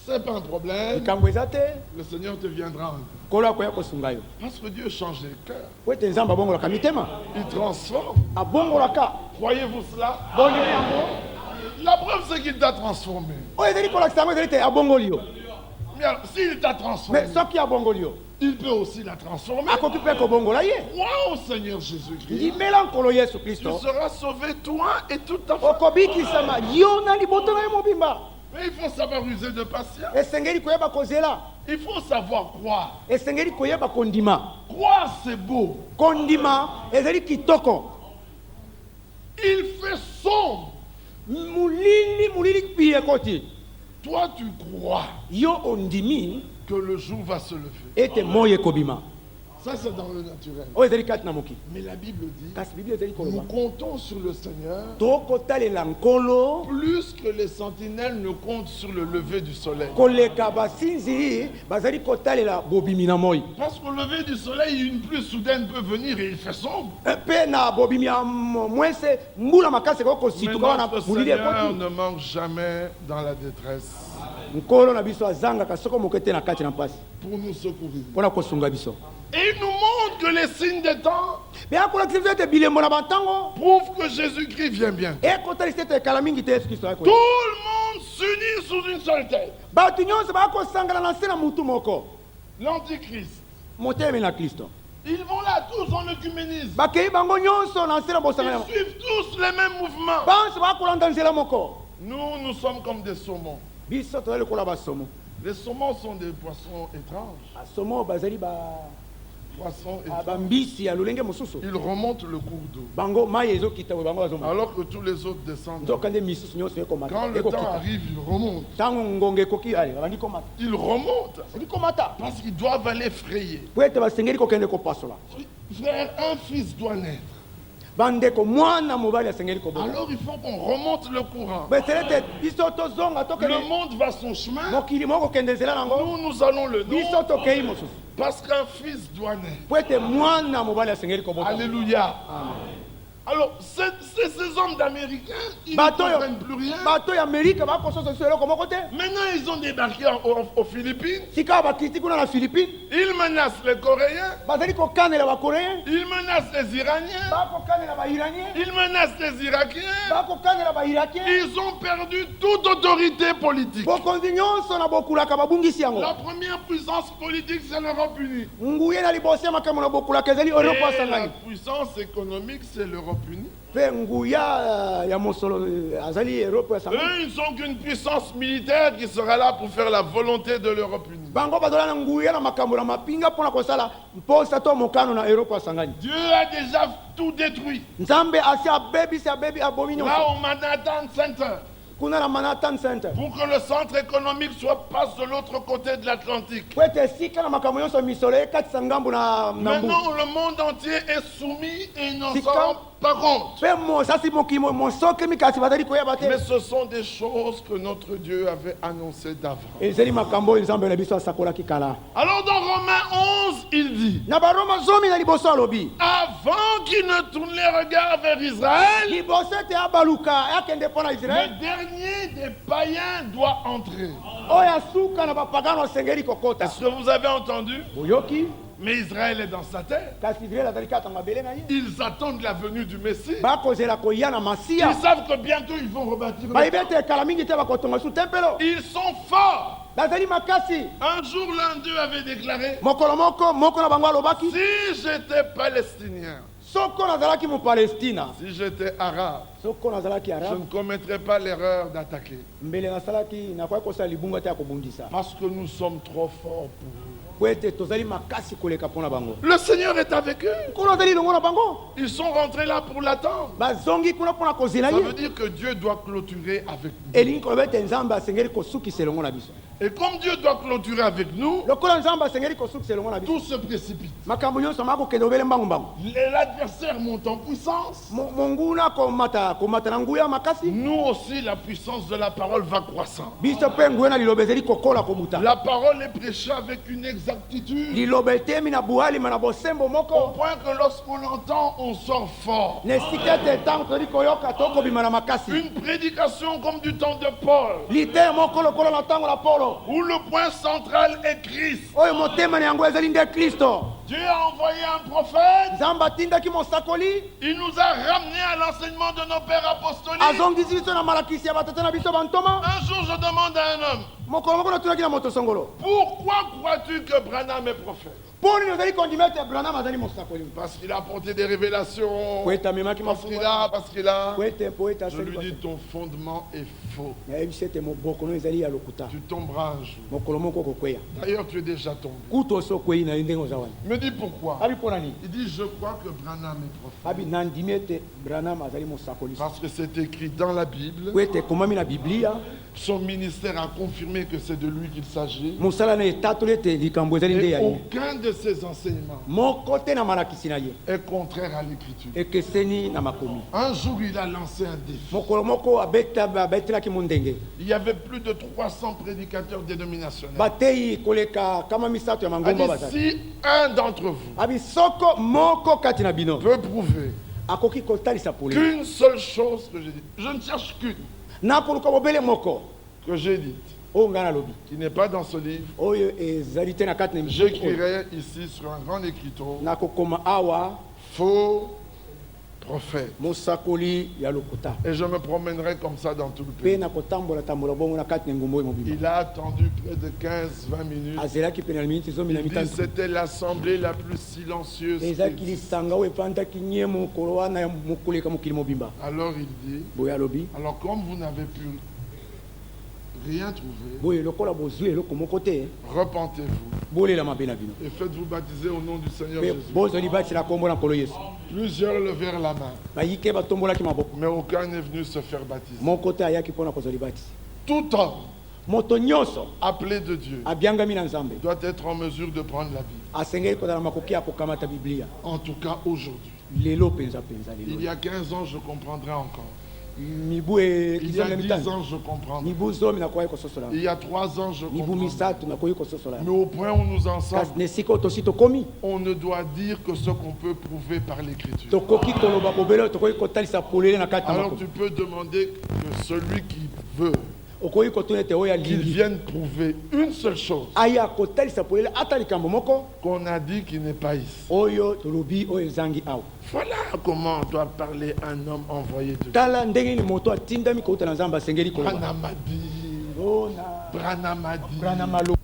c'est pas un problème. likambo eza te Le Seigneur te viendra en aide. nkolo akoya kosunga yo Parce que Dieu change les cœurs. po ete nzambe abongolaka mitema Il transforme. abongolaka. Croyez-vous cela? bondeli yango La preuve, c'est qu'il t'a transformé. oyo ezali kolakisa yango ezali te abongoli yo. Mais alors, s'il t'a transformé, mais soki abongoli yo il peut aussi la transformer. akoki mpe kobongola ye. Crois au Seigneur Jésus-Christ. limela nkolo yesu Tu kristo seras sauvé, toi et toute ta famille. okobikisama yo na liboto na yo mobimba. Mais il faut savoir user de patience. esengeli koyeba kozela Il faut savoir croire. esengeli koyeba kondima. Croire, c'est beau. kondima ezali kitoko. Il fait sombre. mulili pi ekoti Toi, tu crois yo ondimi que le jour va se lever. ete moyi ekobima. Ça, c'est dans le naturel. oyo ezali kati na moki. Mais la Bible dit, Kasi Bible ezali nous koloba comptons sur le Seigneur tokotalela nkolo plus que les sentinelles ne comptent sur le lever du soleil. koleka basinzi bazali kotalela bobimi na moi. Parce qu'au lever du soleil, une pluie soudaine peut venir et il fait sombre. Mpe na bobimi ya mwese mbula makasi Mais ekokosituka wana notre molili Seigneur ekoti. ne manque jamais dans la détresse Nkolo na biso azangaka soko moke te na kati na mpasi pour nous secourir. mpona kosunga biso. Et il nous montre que les signes des temps Me akolakisa biso ete bilembo na bantango prouvent que Jésus-Christ vient bien. ekotalisa ete ekala mingi te Yesu Kristo Tout akoya. le monde s'unit sous une seule tête. Bato nyonso bakosangana na se na mutu moko L'Antichrist. motemi na Kristo. Ils vont là tous en œcuménisme. Bakei bango nyonso na se na bosangana. Ils suivent tous les mêmes mouvements. Banso bakolanda nzela moko. Nous, nous sommes comme des saumons. Biso tozali lokola basomo. Les saumons sont des poissons étranges. Basomo bazali Poissons étranges. bambisi ya lolenge mosusu. Ils remontent le cours d'eau. Bango mai ezokita boye bango bazoma. Alors que tous les autres descendent. Nzoka nde misusu nyonso ekomata. Quand le temps Ekokita. arrive, ils remontent. Ntango ngonga ekoki ale babandi komata. Ils remontent. Ezali komata. Parce qu'ils doivent aller frayer. Po ete basengeli kokende kopasola. Frère, un fils doit naître. Bandeko mwana mobali asengeli kobota. Alors il faut qu'on remonte le courant. Besele ete biso tozonga Le tokende monde va son chemin. mokili moko kokende nzela nango. Nous allons le Biso nôtre. tokei mosusu. Parce qu'un fils doit naître. Po ete mwana mobali asengeli kobota. Alléluia. Alors, ces hommes d'Américains, ils ne comprennent plus rien. bato ya Amerika bakososa biso eloko moko te. Maintenant, ils ont débarqué aux Philippines. Sika bakiti kuna na Philippines Ils menacent les Coréens. bazali kokanela bakoréen Ils menacent les Iraniens. bakokanela bairanien Ils menacent les Irakiens. bakokanela bairakien. Ils ont perdu toute autorité politique. bokonzi nyonso na bokulaka babungisi yango. La première puissance politique, c'est l'Europe unie. nguye na liboso ya makambo na bokulaka ezali Et Europe la asangani. puissance économique, c'est l'Europe unie. Mpe nguya ya mosolo azali Europe asangani. Eux, ils ne sont qu'une puissance militaire qui sera là pour faire la volonté de l'Europe unie. bango bazola na nguya na makambo na mapinga mpona kosala mposa to mokano na Europe asangani. Dieu a déjà tout détruit. Nzambe asi abebisi abomi Là nyonso au Manhattan Center, kuna na Manhattan Center. pour que le centre économique soit passe de l'autre côté de l'Atlantique. Po ete esika na makambo nyonso misolo ekatisa ngambu na mbu. Maintenant, le monde entier est soumis et ils n'en C'est s'en quand- rendent pas compte. Mpe mosasi mokili mosoki kasi bazali koyeba te. Mais ce sont des choses que notre Dieu avait annoncées d'avant. ezali makambo oyo nzambe na biso asakolaki kala. Alors dans Romains 11, il dit, Na baroma zomi na liboso alobi avant qu'ils ne tournent les regards vers Israël, liboso ete abaluka akende mpo na le Israele dernier des païens doit entrer. oyo asuka na bapagano asengeli kokota. Est-ce que vous avez entendu? boyoki Mais Israël est dans sa terre. kasi Israele azali kaka mabele na ye Ils attendent la venue du Messie. bakozela koya na Ils masiya savent que bientôt ils vont rebâtir. bayebi ete ekala mingi te bakotonga su tempelo Ils sont forts. bazali makasi. Un jour, l'un d'eux avait déclaré, mokolo moko na bango alobaki si j'étais palestinien, soko nazalaki mopalestina si j'étais arabe, soko nazalaki je arabe ne commettrais pas l'erreur d'attaquer. mbele nasalaki nakoki kosala libunga te ya kobundisa Parce que nous sommes trop forts pour eux. po ete tozali makasi koleka mpo na bango. Le Seigneur est avec eux. nkolo azali longo na bango Ils sont rentrés là pour l'attendre. bazongi kuna mpo na kozela Ça ye. veut dire que Dieu doit clôturer avec nous. elingi koloba ete nzambe asengeli kosukisa elongo na biso. Et comme Dieu doit clôturer avec nous, lokola nzambe asengeli kosukisa elongo na biso tout se précipite. makambo nyonso maka kokende obele mbangu-mbangu. L'adversaire monte en puissance. monguna komata na nguya makasi. Nous aussi, la puissance de la parole va croissant. biso mpe nguya na liloba ezali kokola kobuta. La parole est prêchée avec une exactitude, liloba etemi na buhalima na bosembo au moko point que lorsqu'on l'entend, on sort fort. na esika ete ntango tozali koyoka tokobima na makasi. Une prédication comme du temps de Paul, lite moko lokola na ntango na polo où le point central est Christ. oyo motema na yango ezali nde kristo. Dieu a envoyé un prophète, nzambe atindaki mosakoli il nous a ramenés à l'enseignement de nos pères apostoliques. azongisi biso na malakisi ya batata na biso bantoma. Un jour, je demande à un homme, mokolo moko natunaki na moto songolo pourquoi crois-tu que Branham est prophète? mpo nini ozali kondima ete branam azali mosakoli. Parce qu'il a apporté des révélations, po ete amemaki parce qu'il mafuta a, parce qu'il a. po ete Je lui dis, ton fondement est faux. nayebisi ete mobokono ezali ya lokuta Tu tomberas un jour. mokolo moko okokweya D'ailleurs, tu es déjà tombé. kutu osi okweyi na yo ndenge oza wana. Il me dit pourquoi? abi mpo na nini? Il dit, je crois que Branham est prophète. abi nandimi ete branam azali mosakoli Parce que c'est écrit dans la Bible. po ete ekomami na biblia. Son ministère a confirmé que c'est de lui qu'il s'agit. mosala na etatoli ete likambo ezali nde Et ya ye. aucun de ces enseignements moko te na malakisi na ye est contraire à l'écriture. ekeseni na makomi. Un jour, il a lancé un défi. Mokolo moko abetelaki mu ndenge Il y avait plus de 300 prédicateurs dénominationnels. bateyi koleka kama misato ya Il a mangomba dit, bazali si un d'entre vous abi soko moko kati na bino peut prouver akoki kotalisa polele qu'une seule chose que j'ai dit, je ne cherche qu'une na poluka bobele moko que j'ai dite, oyo ngai nalobi qui n'est pas dans ce livre, oyo ezali te na kati na emission oyo. j'écrirai ici sur un grand écriteau, nakokoma awa faux prophète. mosakoli ya lokuta Et je me promènerai comme ça dans tout le mpe pays. nakotambola bongo na kati na engumba oyo mobimba Il a attendu près de 15-20 minutes. azelaki pene na miniti zomi na Il dit mitano c'était l'assemblée la plus silencieuse. ezalaki lisanga oyo efandaki nye mokolo wana ya mokoleka mokili mobimba Alors il dit, boye alobi alors comme vous n'avez pu rien trouver, boye lokola bozwi eloko moko te repentez-vous bolela mabe na bino et faites-vous baptiser au nom du Seigneur mpe Jésus. bozali batela kombo na nkolo yesu Plusieurs levèrent la main, bayike batombolaki maboko mais aucun n'est venu se faire baptiser. moko te ayaki mpona kozwa libatisi Tout homme moto nyonso appelé de Dieu abiangami na nzambe doit être en mesure de prendre la Bible. asengeli kozala makoki ya kokamata biblia En tout cas aujourd'hui. lelo mpenza Il lelo y a 15 ans, je comprendrai encore. mibu Il y a 10 mitano ans, je comprendrai. mibu zomi nakoki kososola Il y a 3 ans, je mibu comprendrai. misato nakoki kososola Mais au point où nous en sommes, kasi na esika oyo tosi tokomi on ne doit dire que ce qu'on peut prouver par l'écriture. tokoki koloba bobele oyo tokoki kotalisa polele na kati na Alors makomi tu peux demander que celui qui veut okoki kotuna ete oyo qu'il alingi vienne prouver une seule chose aya kotalisa polele ata likambo moko qu'on a dit qui n'est pas ici. oyo tolobi oyo ezangi awa Voilà comment doit parler un homme envoyé de Dieu. tala ndenge nini moto atindami kouta na nzambe asengeli koloba Branham a dit, ona Branham a dit. brana malo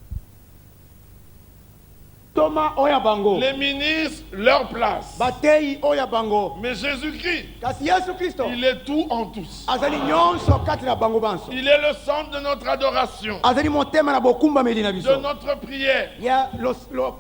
toma oya bango Les ministres, leur place. bateyi oya bango Mais Jésus-Christ, kasi yesu kristo il est tout en tous. azali nyonso kati na bango banso Il est le centre de notre adoration, azali motema na bokumbameli na de biso notre prière, ya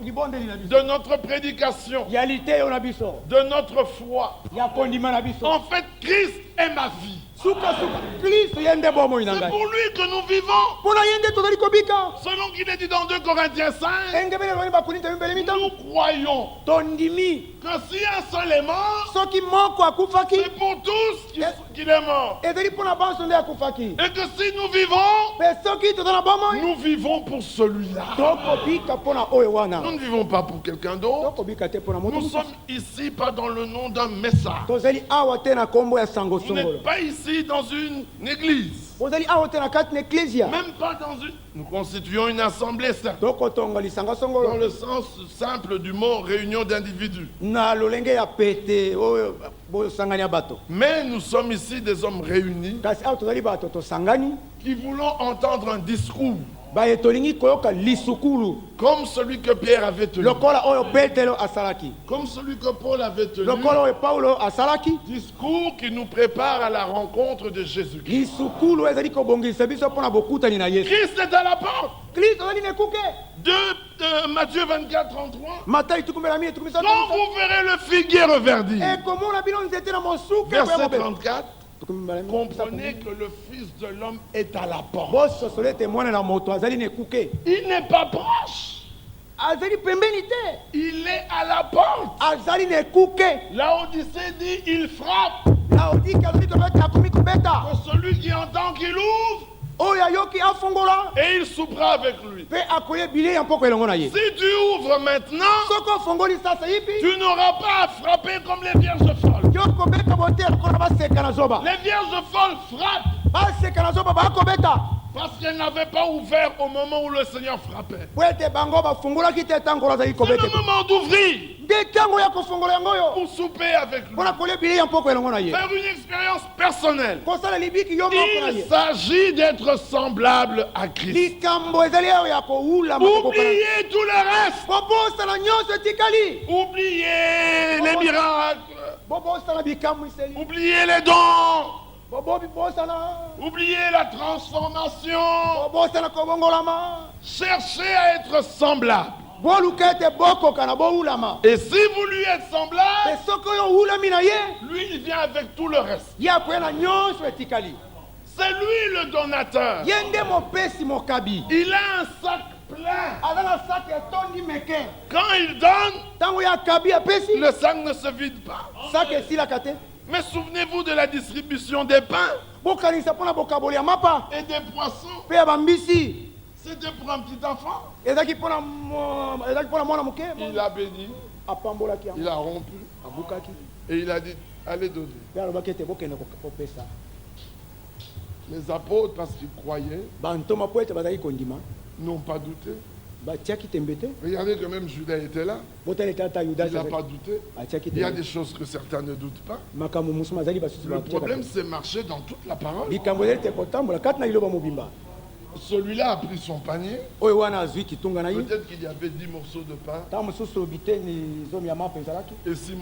libondeli na biso de notre prédication, ya liteyo na biso de notre foi. ya kondima na biso En fait, Christ est ma vie. sukasuka kristo ye nde bomoi na C'est ngai pour lui que nous vivons. mpona ye nde tozali kobika Selon qu'il est dit dans 2 Corinthiens 5, engebele eloni bakorinto mibele mitano nous croyons tondimi que si un seul est mort, soki moko akufaki c'est pour tous qu'il est mort. ezali mpona banso nde akufaki Et que si nous vivons, mpe soki toza na bomoi nous vivons pour celui-là. tokobika mpona oyo wana Nous ne vivons pas pour quelqu'un d'autre. tokobika te mpona moto Nous mosusu sommes ici pas dans le nom d'un message. tozali awa te na nkombo ya sango Vous songolo n'êtes pas ici dans une église. ozali awa te na kati na eklesia Même pas dans une... Nous constituons une assemblée, certes, tokotonga lisanga dans songolo le sens simple du mot réunion d'individus. na lolenge ya pete oyo bosangani ya bato Mais nous sommes ici des hommes réunis kasi awa tozali bato tosangani qui voulons entendre un discours baye tolingi koyoka lisukulu comme celui que Pierre avait tenu, lokola oyo petelo asalaki comme celui que Paul avait tenu, lokola oyo paulo asalaki discours qui nous prépare à la rencontre de Jésus-Christ. lisukulu ezali kobongisa biso mpona bokutani na yesu Christ est à la porte. kristo azali na ekuke De Matthieu 24, 33. matayi tukumbela mie tukumbisa Quand vous verrez le figuier reverdir, ekomona bino nzete na mosuke verset 34, comprenez comprenez que le Fils de l'homme est à la porte. bososola ete mwana na moto azali na ekuke Il n'est pas proche, azali pembeni te il est à la porte. azali na ekuke La Odyssée dit il frappe. laodiki azali kobeta akomi kobeta Que celui qui entend qu'il ouvre oyo ayoki afongola et il soupera avec lui. mpe akoya bilei ya mpoko elongo na ye Si tu ouvres maintenant, soki ofongoli sasa yipi tu n'auras pas à frapper comme les vierges folles. yo kobeta bote lokola baseka na zoba Les vierges folles frappent baseka na zoba bakobeta parce qu'elles n'avaient pas ouvert au moment où le Seigneur frappait. po ete bango bafungolaki te ntango azali C'est kobeta le moment d'ouvrir nde ntango ya kofongola yango oyo pour souper avec lui. mpona kolia bilei ya mpoko elongo na ye Faire une expérience personnelle. kosala libiki yo moko na Il ye s'agit d'être semblable à Christ. likambo ezali oyo ya kowulama Oubliez tout le reste. bobosana nyonso etikali Oubliez les miracles. bobosana bikamwiseli Oubliez les dons. bobosana Oubliez la transformation. bobosana kobongolama Cherchez à être semblable. boluka ete bokoka na bowulama Et si vous lui êtes mpe semblable, soki oyo owulami na ye lui, il vient avec tout le reste. ye akoya na nyonso etikali C'est lui le donateur. ye nde mopesi mokabi Il a un sac plein. aza na sac etondi meke Quand il donne, ntango ya kabi apesi le sac ne se vide pas. sac esilaka te. Mais souvenez-vous de la distribution des pains bokanisa mpo na bokaboli ya mapa et des poissons. mpe ya bambisi C'était pour un petit enfant. ezalaki mpo na mwana moke. Il a béni, apambolaki yango il a rompu abukaki et il a dit, allez donner. mpe alobaki ete bokende kopesa Les apôtres, parce qu'ils croyaient, bantoma mpo ete bazalaki kondima n'ont pas douté. batiaki tembe te. Regardez que même Judas était là. botali tata yuda Il n'a pas douté. atiaki Il y a tembe des choses que certains ne doutent pas. makambo mosusu mazali basusu Le batiaka problème, te. c'est marcher dans toute la parole. likambo ezali te kotambola kati na liloba mobimba Celui-là a pris son panier. oyo wana azwi kitunga na ye Peut-être qu'il y avait 10 morceaux de pain ntango mosusu biteni zomi ya mapa ezalaki et 10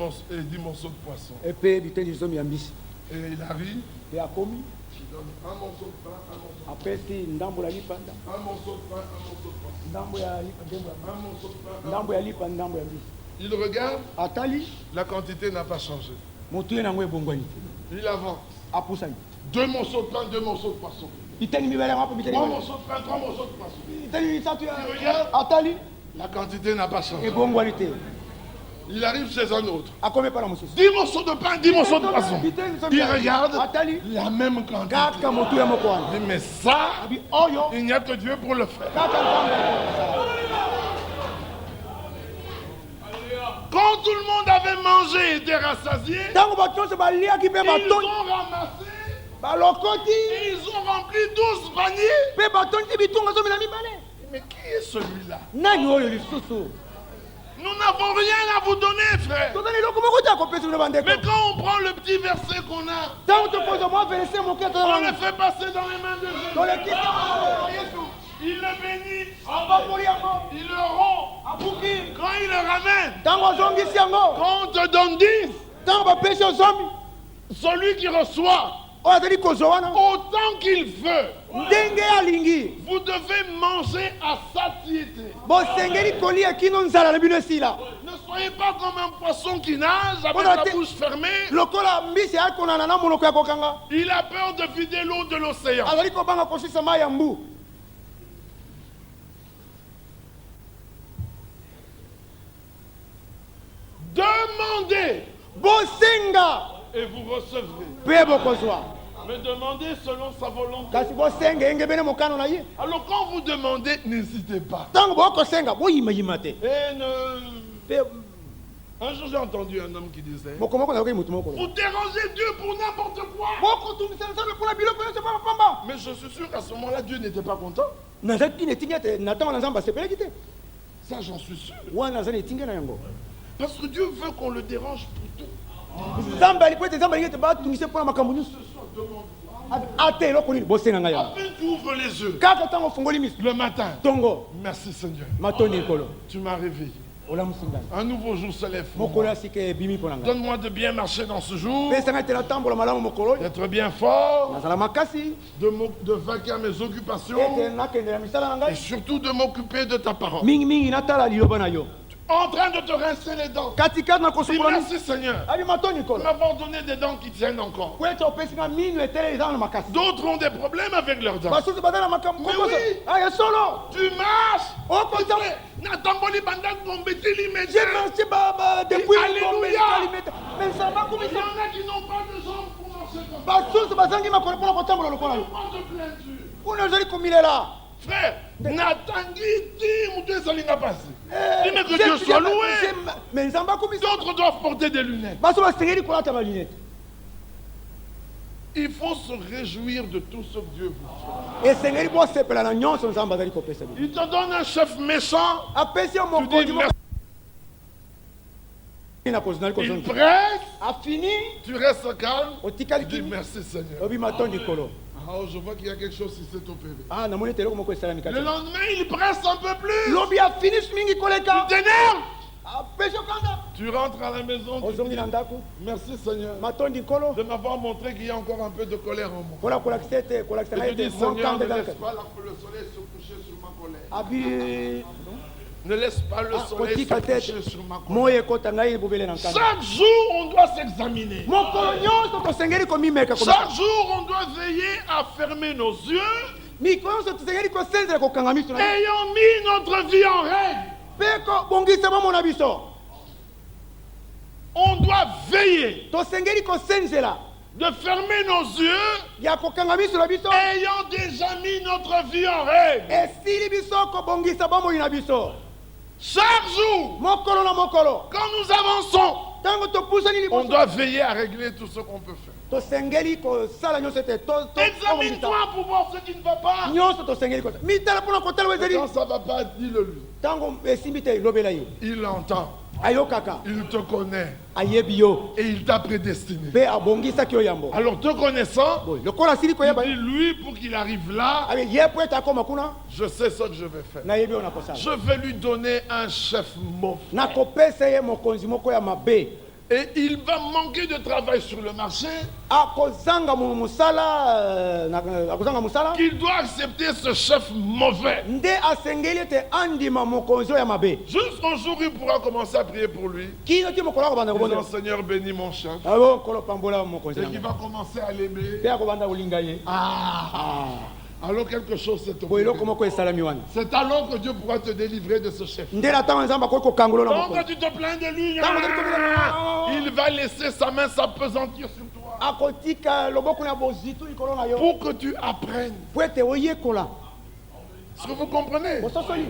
morceaux de poisson. epe biteni zomi ya mbisi Et il arrive, mpe akomi il donne un morceau de pain, un morceau de apesi ndambo ya lipanda pain, un morceau de pain, un morceau de poisson. ndambo ya lipa Un morceau de pain. ndambo ya lipa ndambo ya mbisi Il regarde, atali la quantité n'a pas changé. motu ye nango ebongwani te Il avance. apusani 2 morceaux de pain, 2 morceaux de poisson. biteni mibale ya mapa biteni 3 mibale. morceaux de pain, 3 morceaux de poisson. biteni misatu ya Regarde. atali La quantité n'a pas changé. ebongwani te Il arrive chez un autre. akomi epa na mosusu 10 morceaux de pain, 10 morceaux de poisson. biteni zomi Il ya- regarde atali la même quantité. kaka motu ya moko wana Il dit, mais ça, abi oyo il n'y a que Dieu pour le faire. kaka nzambe. Quand tout le monde avait mangé et était rassasié, ntango bato nyonso baliaki mpe ils batoni ont ramassé balokoti et ils ont rempli 12 paniers. mpe batoni te bitunga zomi na mibale. Mais qui est celui-là? nani oyo lisusu Nous n'avons rien à vous donner, frère. tozali eloko moko te akopesa bino bandeko. Mais quand on prend le petit verset qu'on a, ntango tokozwa mwa verse moke on le tozala fait passer dans les mains de Jésus. tolekisa yesu Il le bénit, apapoli yango il le rompt. abuki Quand il le ramène, ntango ozongisi yango quand on te donne 10, ntango bapesi ozomi celui qui reçoit oyo azali kozwa wana autant qu'il veut, ndenge alingi vous devez manger à satiété. bosengeli kolia kino nzala na bino esila Ne soyez pas comme un poisson qui nage avec On a la été- bouche fermée. lokola mbisi akonana na monoko ya kokanga Il a peur de vider l'eau de l'océan. azali kobanga kosisa mai ya mbu. Demandez bosenga et vous recevrez. mpe bokozwa Mais demandez selon sa volonté. kasi bosenga engebene mokano na ye Alors quand vous demandez, n'hésitez pas. ntango bokosenga boyimayima te Et ne... mpe Un jour j'ai entendu un homme qui disait, moko moko nayoki motu moko vous dérangez Dieu pour n'importe quoi. bokotumisa nzambe mpona biloko nyonso mpa mapamba Mais je suis sûr qu'à ce moment-là, Dieu n'était pas content. nazali tina etingi ete na ntango na nzambe asepeleki te Ça, j'en suis sûr. wana azali etingi na yango Parce que Dieu veut qu'on le dérange pour tout. nzambe ali po ete nzambe alingi ete batungise mpona makambo nyonso ata eloko nini bosenga ngai yango À peine tu ouvres les yeux kaka ntango ofungoli miso le matin. tongo Merci Seigneur. matondi likolo Tu m'as réveillé. olamusi ngai Un nouveau jour se lève pour mokolo moi. ya sika ebimi mpo na ngai Donne-moi de bien marcher dans ce jour, pesa ngai te natambola malamu mokolo oyo d'être bien fort, nazala makasi de vaquer à mes occupations ete nakendela misala na et ngai surtout de m'occuper de ta parole. mingimingi natala liloba na yo En train de te rincer les dents. katikati na Dis kosukola miso merci Seigneur abi matondi de likolo m'avoir donné des dents qui tiennent encore. po ete opesi nga mino etele eza na makasi D'autres ont des problèmes avec leurs dents. basusu baza na makambo Mais kokoso oui. aya solo Tu marches. okoza Natamboli banda kombeteli je médecin. marche depuis Alléluia. kalimeta mais ça va Il y kumisa en a qui n'ont pas de jambes pour marcher comme ça. basusu bazangi makolo mpona kotambola lokola yo Pas de plainture. kuna ozali komilela Frère, natangi ti mutu esalinga pasi. Dis-moi que Dieu soit loué. mais nzambe akumisa D'autres doivent porter des lunettes. baso basengeli kolata balinete Il faut se réjouir de tout ce que Dieu vous fait. esengeli bosepela na nyonso nzambe azali kopesa bino Il te donne un chef méchant. apesi yo Tu mokonzi dis moko merci. na kozonali Il kozongi presse. afini Tu restes calme. otikali Tu dis kimi merci Seigneur. obi matondi likolo Oh, je vois qu'il y a quelque chose ici, c'est au PV. namoni ete eloko moko esalami Le kati lendemain, il presse un peu plus. lobi afini mingi koleka Tu t'énerves. apesi okanda Tu rentres à la maison. Tu ozongi dis, na ndako merci Seigneur matondi likolo de m'avoir montré qu'il y a encore un peu de colère en moi. mpona kolakisa ete kolakisa Et ngai tu ete dis Seigneur, mokanda ne eza laisse kati pas le soleil se coucher sur ma colère. abi Ne laisse pas le soleil se kotika te coucher sur ma colère. moyi ekota ngai ebobele na nkanda Chaque jour, on doit s'examiner. mokolo nyonso tosengeli komimeka Chaque jour, on doit veiller à fermer nos yeux mikolo nyonso tosengeli kosenzela kokanga miso na biso ayant mis notre vie en règle, mpe kobongisa bomona biso on doit veiller tosengeli kosenzela de fermer nos yeux, ya kokanga miso na biso ayant déjà mis notre vie en règle. esili biso kobongisa bomoi na biso Chaque jour, mokolo na mokolo quand nous avançons, ntango topusani on liboso doit veiller à régler tout ce qu'on peut faire. tosengeli kosala nyonso ete Examine-toi pour voir ce qui ne va pas. nyonso tosengeli kosala mitala mpona kotala ezali Quand ça ne va pas, dis-le lui. ntango esimbi te elobela ye Il l'entend, ayokaka il te connaît ayebi yo et il t'a prédestiné. mpe abongisaki yo yambo Alors te connaissant, boye lokola asili koyeba il dit lui pour qu'il arrive là, abe ye mpo ete akoma kuna je sais ce que je vais faire. nayebi oyo nakosala Je vais lui donner un chef mauvais. nakopesa ye mokonzi moko ya mabe Et il va manquer de travail sur le marché, akozanga mosala akozanga mosala qu'il doit accepter ce chef mauvais. nde asengeli ete andima mokonzi oyo ya mabe Jusqu'au jour où il pourra commencer à prier pour lui. kino ti mokolo akobanda Disant, kobondela Seigneur, bénis mon chef. abo nkolo pambola mokonzi Et na qu'il ngai va commencer à l'aimer. mpe akobanda kolinga ye Alors quelque chose s'est boye eloko opéré. moko esalami wana C'est alors que Dieu pourra te délivrer de ce chef. nde na ntango nzambe akoki kokangola na Donc mokonzi quand tu te plains de lui, Ntango ozali kobela- il va laisser sa main s'apesantir sur toi. akotika loboko na bozitu likolo na yo Pour que tu apprennes. po ete oyekola Est-ce que vous comprenez? bososoli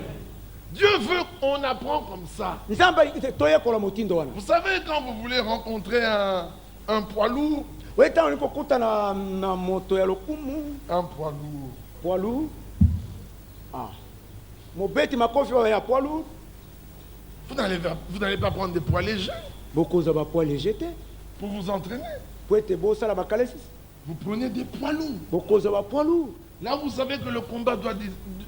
Dieu veut qu'on apprend comme ça. nzambe aliki te toyekola motindo wana Vous savez, quand vous voulez rencontrer un poids lourd, oye ntango nini kokuta na moto ya lokumu un poids lourd, poilu mobeti makofi oyo ya poilu vous n'allez pas prendre des poids légers bokozwa bapoids léger te pour vous entraîner. po ete bosala bakalesisi Vous prenez des poids lourds. bokozwa bapoids lourd Là, vous savez que le combat doit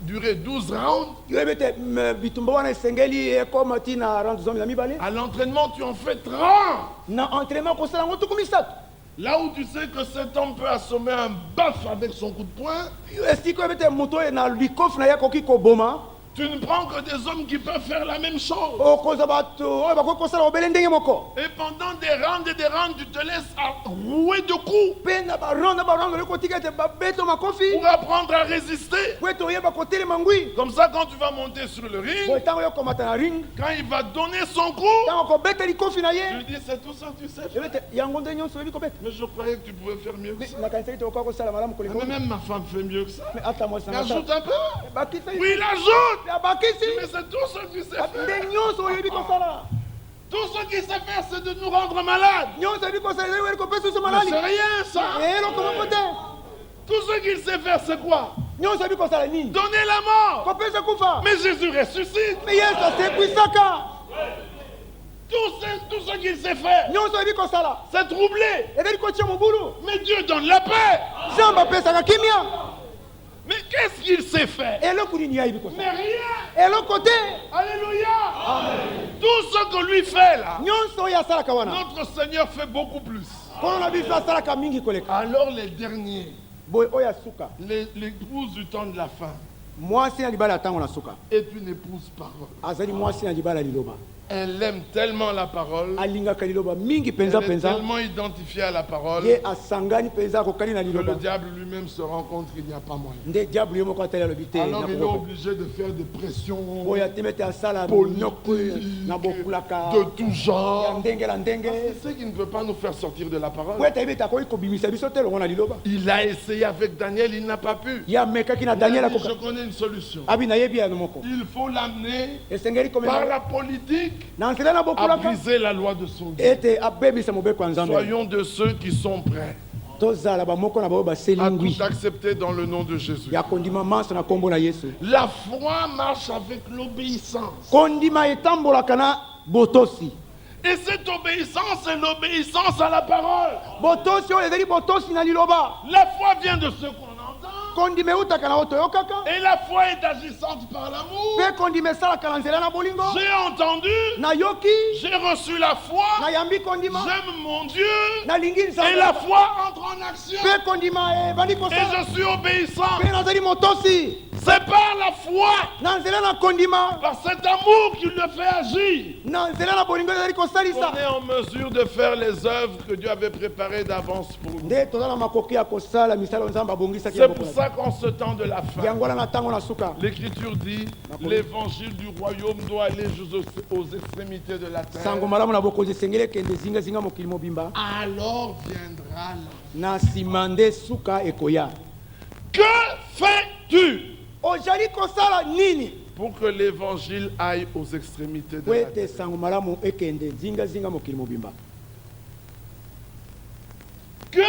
durer 12 rounds. yoyebi ete bitumba wana esengeli ekoma ti na rande zomi na mibale À l'entraînement, tu en fais 30. na entraînement kosala yango tuku misato Là où tu sais que cet homme peut assommer un baf avec son coup de poing, esika oyebi ete moto oyo na likofi na ye akoki koboma tu ne prends que des hommes qui peuvent faire la même chose. okozwa bato oyo bakoki kosala obele ndenge moko Et pendant des rounds, tu te laisses rouer de coups mpe na baronde oyo kotika ete babeto makofi pour apprendre à résister. po ete oyeba kotelema ngwi Comme ça, quand tu vas monter sur le ring, boye ntango yo komata na ring quand il va donner son coup, ntango kobeta likofi na tu ye lui dis c'est tout ça que tu sais faire. yebi ete yango nde nyonso oyebi kobeta Mais je croyais que tu pouvais faire mieux que ça. nakanisaki te okoka kosala malamu koleka Mais même ma femme fait mieux que ça. me ata mwasi Il na ngai ajoute un peu. bakisi Oui, il ajoute. bakisi Mais c'est tout ce que tu sais faire. nde nyonso oyebi kosala Tout ce qu'il sait faire, c'est de nous rendre malades. nyonso oyebi kosala ezali weli kopesa biso Mais malali c'est rien, ça. eloko moko te Tout ce qu'il sait faire, c'est quoi? nyonso oyebi kosala nini Donner la mort. kopesa kufa Mais Jésus ressuscite. me yesu asekwisaka Tout ce qu'il sait faire, nyonso oyebi kosala c'est troubler. ezali kotia mobulu Mais Dieu donne la paix. nzambe apesaka kimia Mais qu'est-ce qu'il sait faire? eloko nini ye ayebi Mais kosala rien. eloko te Alléluia. Tout ce que lui fait là, nyonso oyo asalaka wana notre Seigneur fait beaucoup plus. nkolo na biso asalaka mingi koleka Alors les derniers, boye oyo asuka l'épouse du temps de la fin mwasi na libala ya ntango na suka est une épouse parole. azali mwasi na libala ya liloba Elle aime tellement la parole. alingaka liloba mingi mpenza Elle est mpenza tellement identifiée à la parole ye asangani mpenza akokani na que le liloba diable lui-même se rend compte qu'il n'y a pas moyen. nde diable ye moko atali alobi te Alors na il est koko. obligé de faire des pressions boye atimi ete asala politiques nyoko na bokulaka de tout ya genre. ndenge na ndenge C'est ce qui ne peut pas nous faire sortir de la po parole. ete ayebi ete akoki kobimisa biso te longo na liloba Il a essayé avec Daniel, il n'a pas pu. ye amekaki na Il a daniel dit, akoka je connais une solution. abi nayebi ya moko Il faut l'amener esengeli par komema la politique na nzela na à bokulaka briser la loi de son Dieu. ete abebisa mobeko ya nzambe Soyons de ceux qui sont prêts tozala bamoko na baoyo baseli à ngwi tout accepter dans le nom de Jésus. ya kondima manso na nkombo na yesu La foi marche avec l'obéissance. kondima etambolaka na botosi Et cette obéissance, c'est l'obéissance à la parole. botosi oyo ezali botosi na liloba La foi vient de ce qu'on entend. kondima eutaka na oyo toyokaka Et la foi est agissante par l'amour. mpe kondima esalaka na nzela na bolingo J'ai entendu, nayoki j'ai reçu la foi, nayambi kondima j'aime mon Dieu, nalingi et la nzambe foi entre en action. mpe kondima ebandi Et kosala je suis obéissant. mpe nazali motosi C'est par la foi, na nzela na kondima par cet amour qu'il le fait agir. na nzela na bolingo ezali On kosalisa est en mesure de faire les œuvres que Dieu avait préparées d'avance pour nous. nde toza na makoki ya kosala misala oyo nzambe abongisaki C'est ya pour bokola. ça qu'en ce temps de la fin, yango wana na ntango na suka l'Écriture dit l'évangile du royaume doit aller aux extrémités de la terre. sango malamu na bokonzi esengeli ekende zingazinga mokili mobimba Alors viendra la... na nsima nde suka ekoya. Que fais-tu ozali kosala nini pour que l'évangile aille aux extrémités de po la ete terre? sango malamu ekende zingazinga mokili mobimba? Que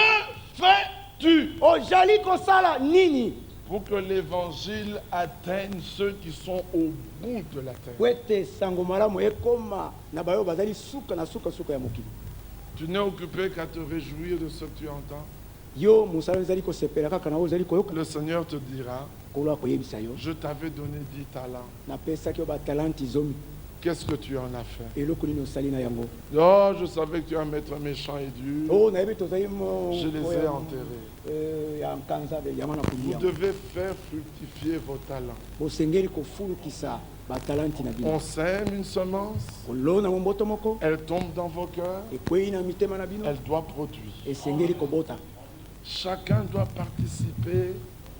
fais-tu ozali kosala nini pour que l'évangile atteigne ceux qui sont au bout de la terre? po ete sango malamu ekoma na bayo bazali suka na suka suka ya mokili? Tu n'es occupé qu'à te réjouir de ce que tu entends. yo mosala ezali kosepela kaka na oyo ozali koyoka. Le Seigneur te dira, kolo akoyebisa yo je t'avais donné 10 talents. napesaki yo batalante zomi, Qu'est-ce que tu en as fait? eloko nini osali na yango? Oh, je savais que tu es un maître méchant et dur. o nayebi tozali Je les ai enterrés. ya nkanza yama na Vous kulia devez faire fructifier vos talents. bosengeli kofulukisa batalante na bino. On sème une semence, kolona mo mboto moko elle tombe dans vos cœurs, ekwei na mitema na bino, elle doit produire. esengeli kobota. Chacun doit participer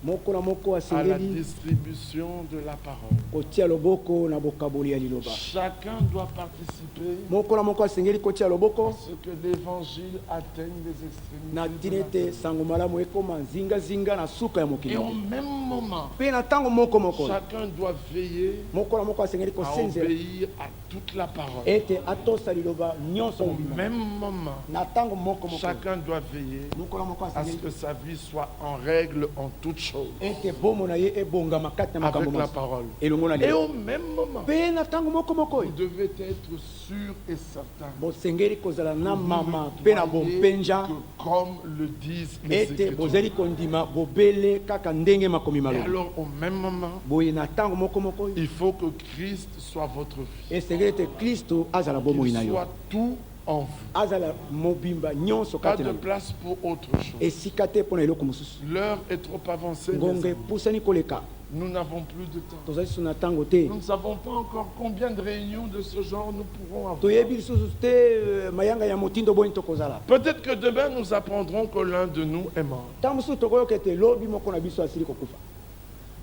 moko na moko à la asengeli distribution de la parole. kotia loboko na bokaboli ya liloba. Chacun doit participer moko na moko asengeli kotia loboko à ce que l'évangile atteigne les na extrémités ntina de la terre. ete sango malamu ekoma zingazinga na suka ya mokili. Et au même moment, mpe na ntango moko moko chacun doit veiller moko na moko asengeli à kosenzela obéir à toute la parole. ete atosa liloba nyonso Au mobimba. même moment, na ntango moko moko chacun doit veiller moko na moko à ce asengeli que sa vie soit en règle en toutes choses ete bomo na ye ebongama kati na avec makambo la masi parole. elongo na Et lelo. au même moment, mpe na ntango moko moko vous oyo devez être sûr et certain bosengeli kozala na que mama vous mpe na ne croyez bompenja que comme le disent les ete Écritures. bozali kondima bobele kaka ndenge makomi Et malobi. alors au même moment, boye na ntango moko moko oyo il faut que Christ soit votre vie, esengeli ete kristo azala bomoi na qu'il yo, soit tout en vous. azala mobimba nyonso Pas kati de na yo, place pour autre chose. esika te mpo na eloko mosusu. L'heure est trop avancée. mes ngonga amis. epusani koleka, Nous n'avons plus de temps. tozali lisusu na ntango te, Nous ne savons pas encore combien de réunions de ce genre nous pourrons avoir. toyebi lisusu te mayanga ya motindo boni tokozala. Peut-être que demain nous apprendrons que l'un de nous est mort. ntango mosusu tokoyoka ete lobi moko na biso asili kokufa.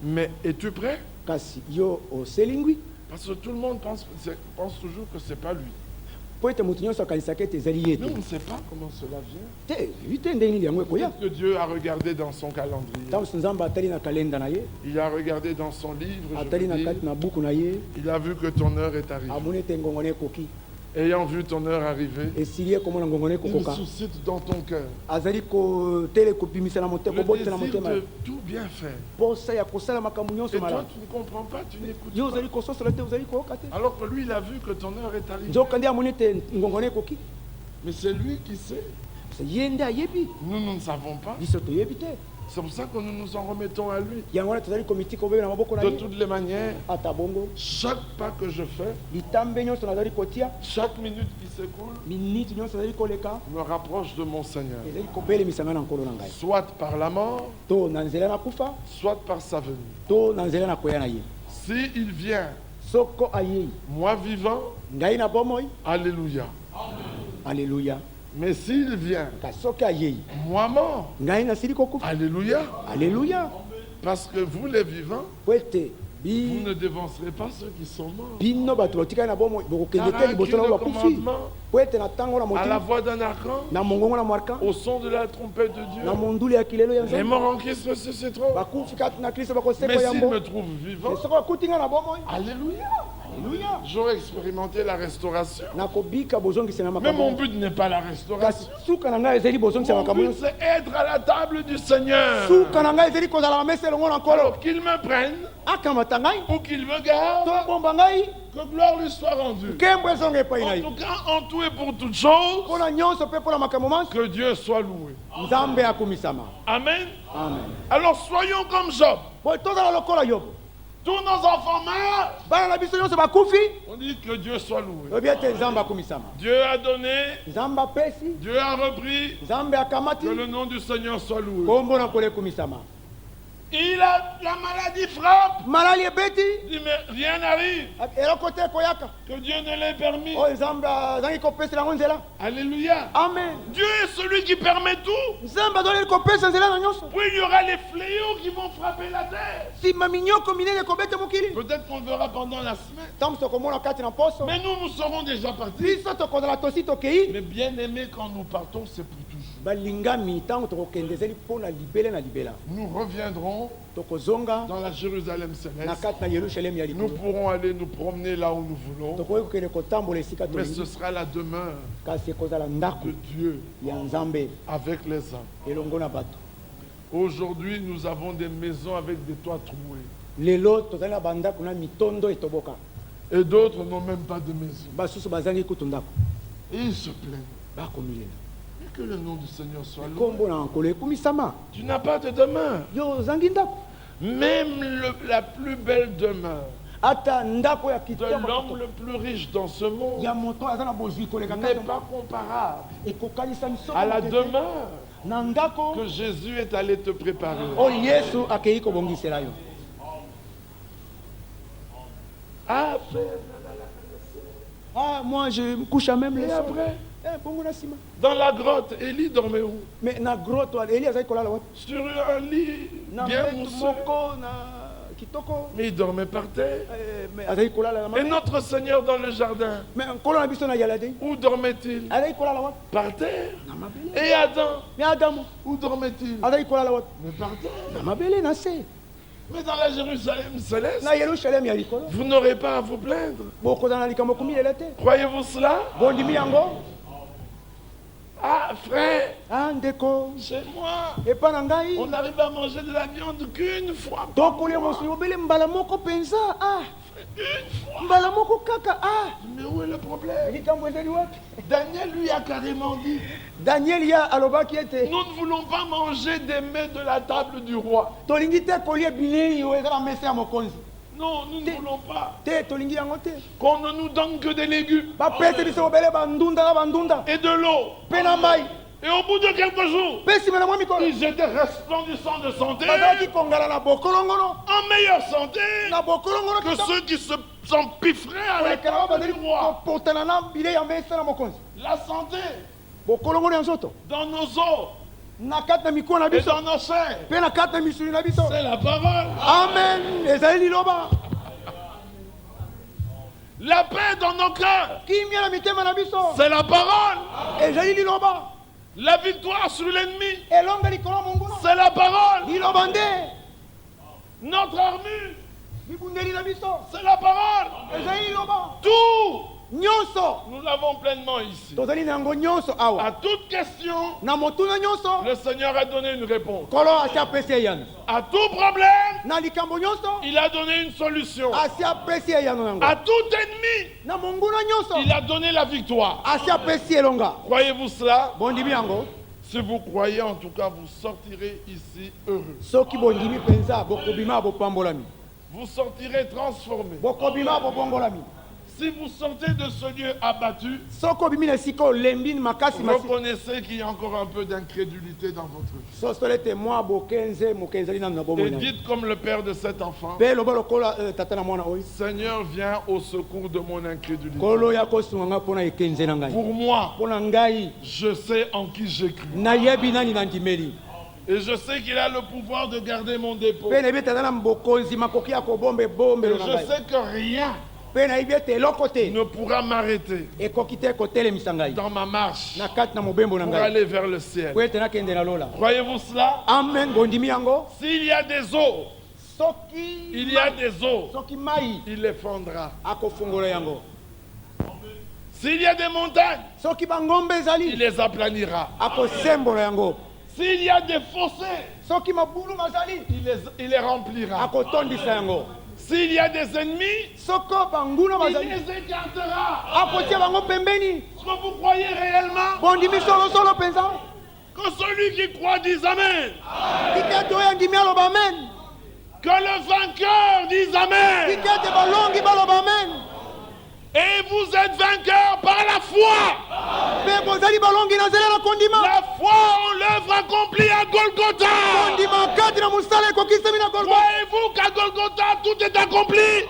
Mais es-tu prêt? kasi yo oselingwi Parce que tout le monde pense toujours que ce n'est pas lui. po ete moto nyonso akanisaka ete ezali ye Nous, on te. ne sait pas comment cela vient. te yebi te ndenge nini yango ekoya. Peut-être que Dieu a regardé dans son calendrier. ntango mosusu nzambe atali na kalenda na ye, Il a regardé dans son livre. je atali veux na dire. kati na buku na ye, Il a vu que ton heure est arrivée. amoni ete ngongo na ekoki. Ayant vu ton heure arriver, esili ye komona ngongo na il ekokoka, suscite dans ton cœur azali kotele kopimisa na motema, le kobotela désir motema de tout bien faire. posa ya kosala makambo Et nyonso toi, malamu. tu ne comprends pas, tu n'écoutes yo pas. ozali kososola te, ozali koyoka te. Alors que lui, il a vu que ton heure est arrivée. nzoka nde amoni ete ngongo na ekoki, Mais c'est lui qui sait. ye nde ayebi, Nous ne savons pas. biso toyebi te. C'est pour ça que nous nous en remettons à lui. yango wana tozali komitika obebe na maboko na De ye. toutes les manières, ata bongo chaque pas que je fais, litambe nyonso nazali kotia, chaque minute qui s'écoule, miniti nyonso nazali koleka, me rapproche de mon Seigneur. ezali kobelemisa ngai na nkolo na ngai, Soit par la mort, to na nzela na kufa, soit par sa venue. to na nzela na koya na ye. S'il vient, soko ayei moi vivant, ngai na bomoi, alléluia. aleluya. Mais s'il vient, kasi soki ayei moi mort, ngai nasili kokufa, alléluia. aleluya. Parce que vous les vivants, po ete vous ne dévancerez pas ceux qui sont morts. bino bato batikali na bomoi bokokende Car te à qui liboso na le oyo bakufi, commandement, po ete na ntango na à la motima, voix d'un archange, na mongongo na mwarka, au son de la trompette de Dieu, na monduli ya kilelo ya les nzambe, morts en Christ ressusciteront. bakufi kati na kristo Mais bakoseko s'il yango. me trouve vivant, soko akuti ngai na bomoi, alléluia. aleluya. J'aurais expérimenté la restauration. nakobika bozongisela Mais mon makambo, but n'est pas la kasi restauration. suka na ngai ezali bozongisela Mon makambo but, nyonso. c'est être à la table du Seigneur. suka na ngai ezali kozala bamesa elongo na nkolo, Alors qu'il me prenne akamata ngai ou qu'il me garde, to bomba ngai, que gloire lui soit rendue. nkembo ezonga epai na En ye. tout cas, en tout et pour toutes choses, mpona nyonso mpe mpona makambo manso, que Dieu soit loué. nzambe akumisama. Amen. Amen. Alors soyons comme Job. boye tozala lokola yobo, Tous nos enfants meurent. bana na biso nyonso bakufi, On dit que Dieu soit loué. lobi ete nzambe akumisama, Dieu a donné, nzambe apesi, Dieu a repris. nzambe akamati, Que le nom du Seigneur soit loué. kombo na nkolo ekumisama. La maladie frappe. malali ebeti Il dit, mais rien n'arrive. eloko te koyaka Que Dieu ne l'ait permis. oyo nzambe azangi kopesela yango nzela. Alléluia. Amen. Dieu est celui qui permet tout. nzambe azoleli kopesa nzela na nyonso. Puis il y aura les fléaux qui vont frapper la terre. nsima minyoko minene ekobeta mokili Peut-être qu'on verra pendant la semaine. ntango tokomona kati na poso Mais nous serons déjà partis. biso tokozala tosi tokei Mais bien aimé, quand nous partons, c'est pour toujours. balingami ntango tokokende ezali mpo na libela na libela Nous reviendrons tokozonga dans la Jérusalem na céleste. kati na yerusalemu ya Nous likolo pourrons aller nous promener là où nous voulons. tokoki kokende kotambola esika Mais ce tolingi sera la demeure kasi ekozala ndako de Dieu ya nzambe avec les hommes. elongo na bato. Aujourd'hui, nous avons des maisons avec des toits troués. lelo tozali na bandako na mitondo etoboka Et d'autres n'ont même pas de maison. basusu bazangi kutu ndako Et ils se plaignent. bakomilela Mais que le nom du Seigneur soit loué. nkombo na nkolo ekumisama Tu n'as pas de demeure. yo ozangi ndako Même la plus belle demeure ata ndako ya de kitoko l'homme le plus riche dans ce monde ya moto aza na bozwi koleka n'est kati pas comparable ekokanisa miso à la demeure na ndako que Jésus est allé te préparer. oyo yesu akei kobongisela yo. Ah, frère. Ah, moi je me couche à même les Et soirs. après, bongo na nsima dans la grotte, Élie dormait où? mais na grotte wana eli azali kolala wapi Sur un lit na bien mbetu mousseux. moko na kitoko Mais il dormait par terre. mais azali kolala na Et mabe notre Seigneur dans le jardin, mais nkolo na biso na yala te où dormait-il? azali kolala wapi Par terre. na mabele Et Adam, mais adamu où dormait-il? azali kolala wapi Mais par terre. na mabele na se Mais dans la Jérusalem céleste, na yerusalemu ya likolo vous n'aurez pas à vous plaindre. bokozala na likambo komilela te Croyez-vous cela? bondimi yango. Ah, frère, Ah, ndeko chez moi, epa na ngai on n'arrive à manger de la viande qu'une fois. tokolia mosuli obele mbala moko mpenza ah mbala moko kaka ah Mais où est le problème? likambo ezali wapi. Daniel lui a carrément dit, daniel ya alobaki ete nous ne voulons pas manger des mets de la table du roi. tolingi te kolia bilei oyo eza na mesa ya mokonzi Non, nous ne voulons pas te tolingi yango te qu'on ne nous donne que des légumes bapesi biso obele bandunda na bandunda et de l'eau. mpe na mai Et au bout de quelques jours, mpe nsima na mwa mikolo ils étaient resplendissants de santé, bazalaki kongala na bokolongono en meilleure santé na bokolongono que ceux qui s'empiffraient à la kolekela ba table bazali du roi. kopotana na bilei ya mesa na mokonzi La santé bokolongono ya nzoto dans nos os na kati na mikuwa na et biso dans nos chairs, mpe na kati na misuni na biso c'est la parole. amen ezali liloba La paix dans nos cœurs, kimia na mitema na biso c'est la parole. ezali liloba La victoire sur l'ennemi, elonga likolo ya monguna c'est la parole. liloba nde Notre armure, bibundeli na biso c'est la parole. ezali liloba Tout, nyonso nous l'avons pleinement ici. tozali na yango nyonso awa À toute question, na motuna nyonso le Seigneur a donné une réponse. kolo asi apesi ye yano À tout problème, na likambo nyonso il a donné une solution. asi apesi ye yano yango À tout ennemi, na monguna nyonso il a donné la victoire. asi apesi elonga Croyez-vous cela? bondimi yango Si vous croyez, en tout cas, vous sortirez ici heureux. soki bondimi mpenza bokobima bopambolami Vous sortirez transformés. bokobima bobongolami Si vous sortez de ce lieu abattu, soki obimi na esika olembi makasi reconnaissez qu'il y a encore un peu d'incrédulité dans votre vie. sosolo ete mwa bokenze moke ezali nanu na Et bomoi na dites comme le père de cet enfant, mpe loba lokola tata na mwana oyo Seigneur, viens au secours de mon incrédulité. kolo ya kosunga ngai mpo na ekenze na ngai Pour moi, mpo na ngai je sais en qui j'ai cru. nayebi nani nandimeli Et je sais qu'il a le pouvoir de garder mon dépôt. mpe nayebi ete aza na bokonzi makoki ya kobomba Et ebombelo na je ngai sais que rien mpe nayebi ete eloko te ne pourra m'arrêter ekoki te kotelemisa ngai dans ma marche na kati na mobembo na pour ngai aller vers le ciel. po ete nakende na lola Croyez-vous cela? amen bondimi yango S'il y a des eaux, soki il y a des eaux, soki mai il les fondra. akofungola yango S'il y a des montagnes, soki bangombe il ezali les aplanira. akosembola yango S'il y a des fossés, soki mabulu mazali il les remplira. akotondisa yango S'il y a des ennemis, soko banguna il bazali les écartera. akotia bango pembeni Est-ce que vous croyez réellement bondimi solosolo mpenza que celui qui croit dise Amen? tikete oyo andimi aloba amen Que le vainqueur dise Amen? tikete balongi baloba amen Et vous êtes vainqueur par la foi. mpe bozali balongi na nzela na kondima La foi en l'œuvre accomplie à Golgotha. kondima kaka kati na musala ekokisami na Golgotha. Croyez-vous qu'à Golgotha, tout est accompli?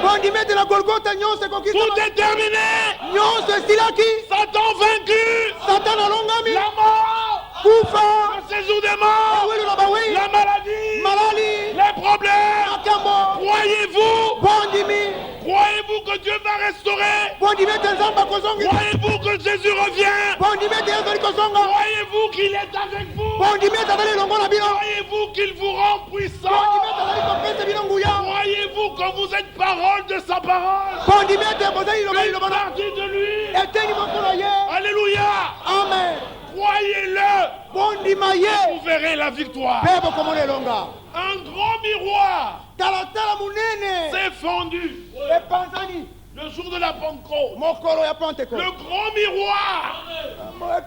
Bondimete na Golgotha nyonso ekokisama. Tout est terminé. Nyonso esilaki. Satan vaincu. Satan alongami. La mort. Kufa. Le séjour des morts. Ewelu na bawei. La maladie. Malali. Les problèmes. Makambo. Croyez-vous? Bondimi. Croyez-vous que Dieu va restaurer? Bondimete nzamba kozongi. Croyez-vous que Jésus revient? Bondimete ezali kozonga. Croyez-vous qu'il est avec vous? Bondimete azali longo na bino. Croyez-vous qu'il vous rend puissant? Bondimete azali kopesa bino nguya. Croyez-vous que vous êtes parole de sa parole? Bondimete bozali loba Une liloba na. partie de lui. Eteni mokolo ye. Alléluia. Amen. Croyez-le. Bondima ye. Vous verrez la victoire. Pe bokomona elonga. Un grand miroir Talatala munene. s'est fendu Epanzani. le jour de la Pentecôte. Mokolo ya Pentecôte. Le grand miroir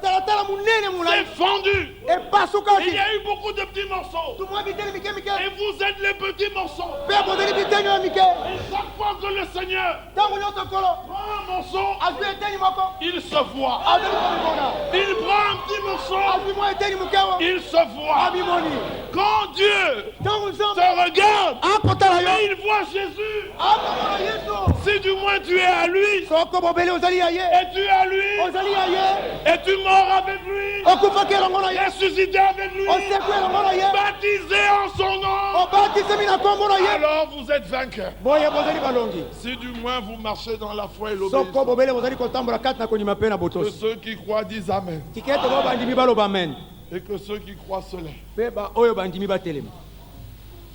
Talatala munene s'est mulai. fendu. Il Epasukaki. y a eu beaucoup de petits morceaux. Tumwa biteni mike mike. Et vous êtes les petits morceaux. Pe bozali biteni ya mike. Et chaque fois que le Seigneur Tango nyonso kolo. prend un morceau, Azwi eteni moko. il se voit. Azali komona. Il prend un petit morceau, Azwi mwa eteni mukewa. il se voit. Abimoni. Quand Dieu Tango te nzambe. regarde Akotala yo. et il voit Jésus, Akomona Yesu. si du moins tu es à lui, Soko bobele ozali ya ye. et tu es à lui, Ozali ya ye. et tu mors avec lui, Okufaki elongo na ye. ressuscité avec lui, Oseku elongo na ye. baptisé en son nom, Obatisemi na kombo na ye. alors vous êtes vainqueurs. Boye bozali balongi. Si du moins vous marchez dans la foi et Soko l'obéissance. bobele bozali kotambola kati na kondima pe na Que botosi. ceux qui croient disent Amen. Tikete bo bandimi baloba amen. Et que ceux qui croient se lèvent. Pe ba oyo bandimi batelema.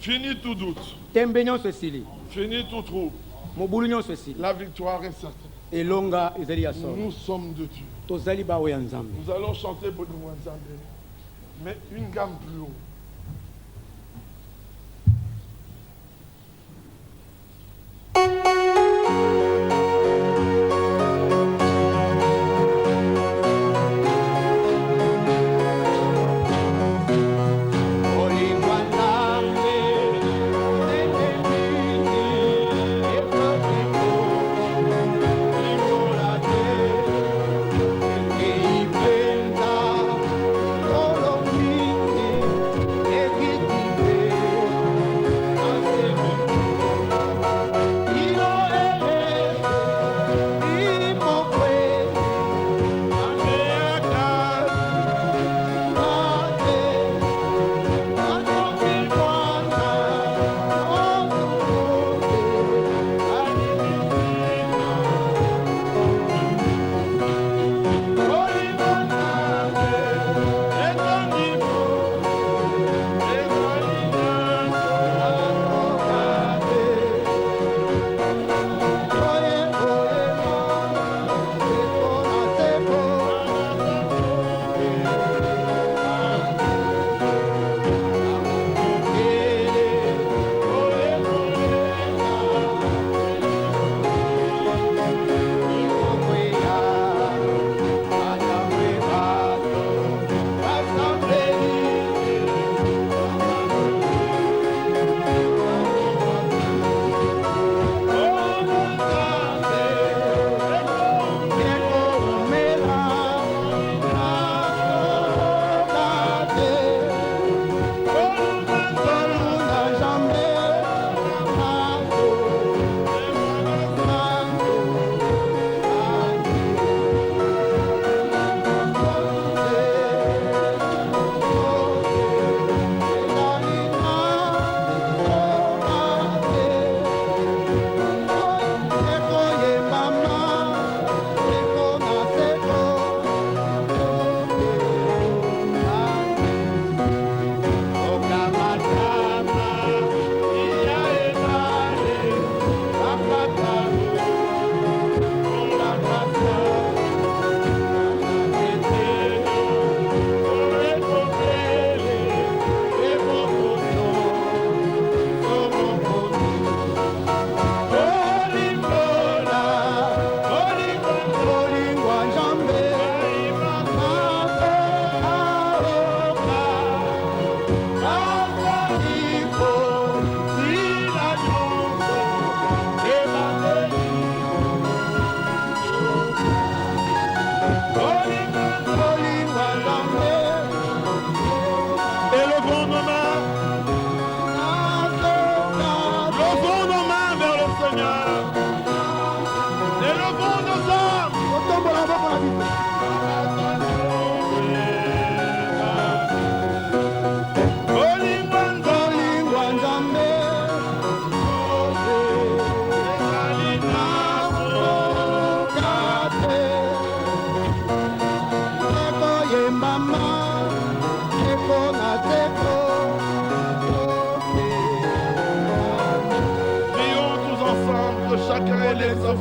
Fini tout doute. Tembe nyonso esili. Fini tout trouble. Mobulu nyonso esili. La victoire est certaine. Elonga ezali ya solo. Nous sommes de Dieu. Tozali bawo ya nzambe. Nous allons chanter Bonou Nzambe, mais une gamme plus haut.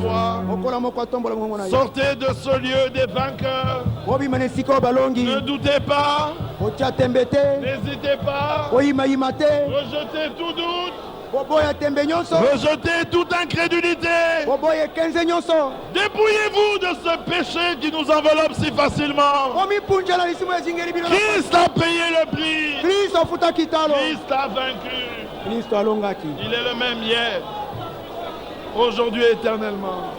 voix. lokola moko atombola mongongo na ye Sortez de ce lieu des vainqueurs. obima na esika oyo balongi Ne doutez pas. otya tembe te N'hésitez pas. oyimayima te Rejetez tout doute. boboya tembe nyonso Rejetez toute incrédulité. boboya ekenze nyonso Dépouillez-vous de ce péché qui nous enveloppe si facilement. omipunjela lisimo ezingeli bino Christ a payé le prix. kristo afutaki talo Christ a vaincu. kristo alongaki Il est le même hier, aujourd'hui et éternellement.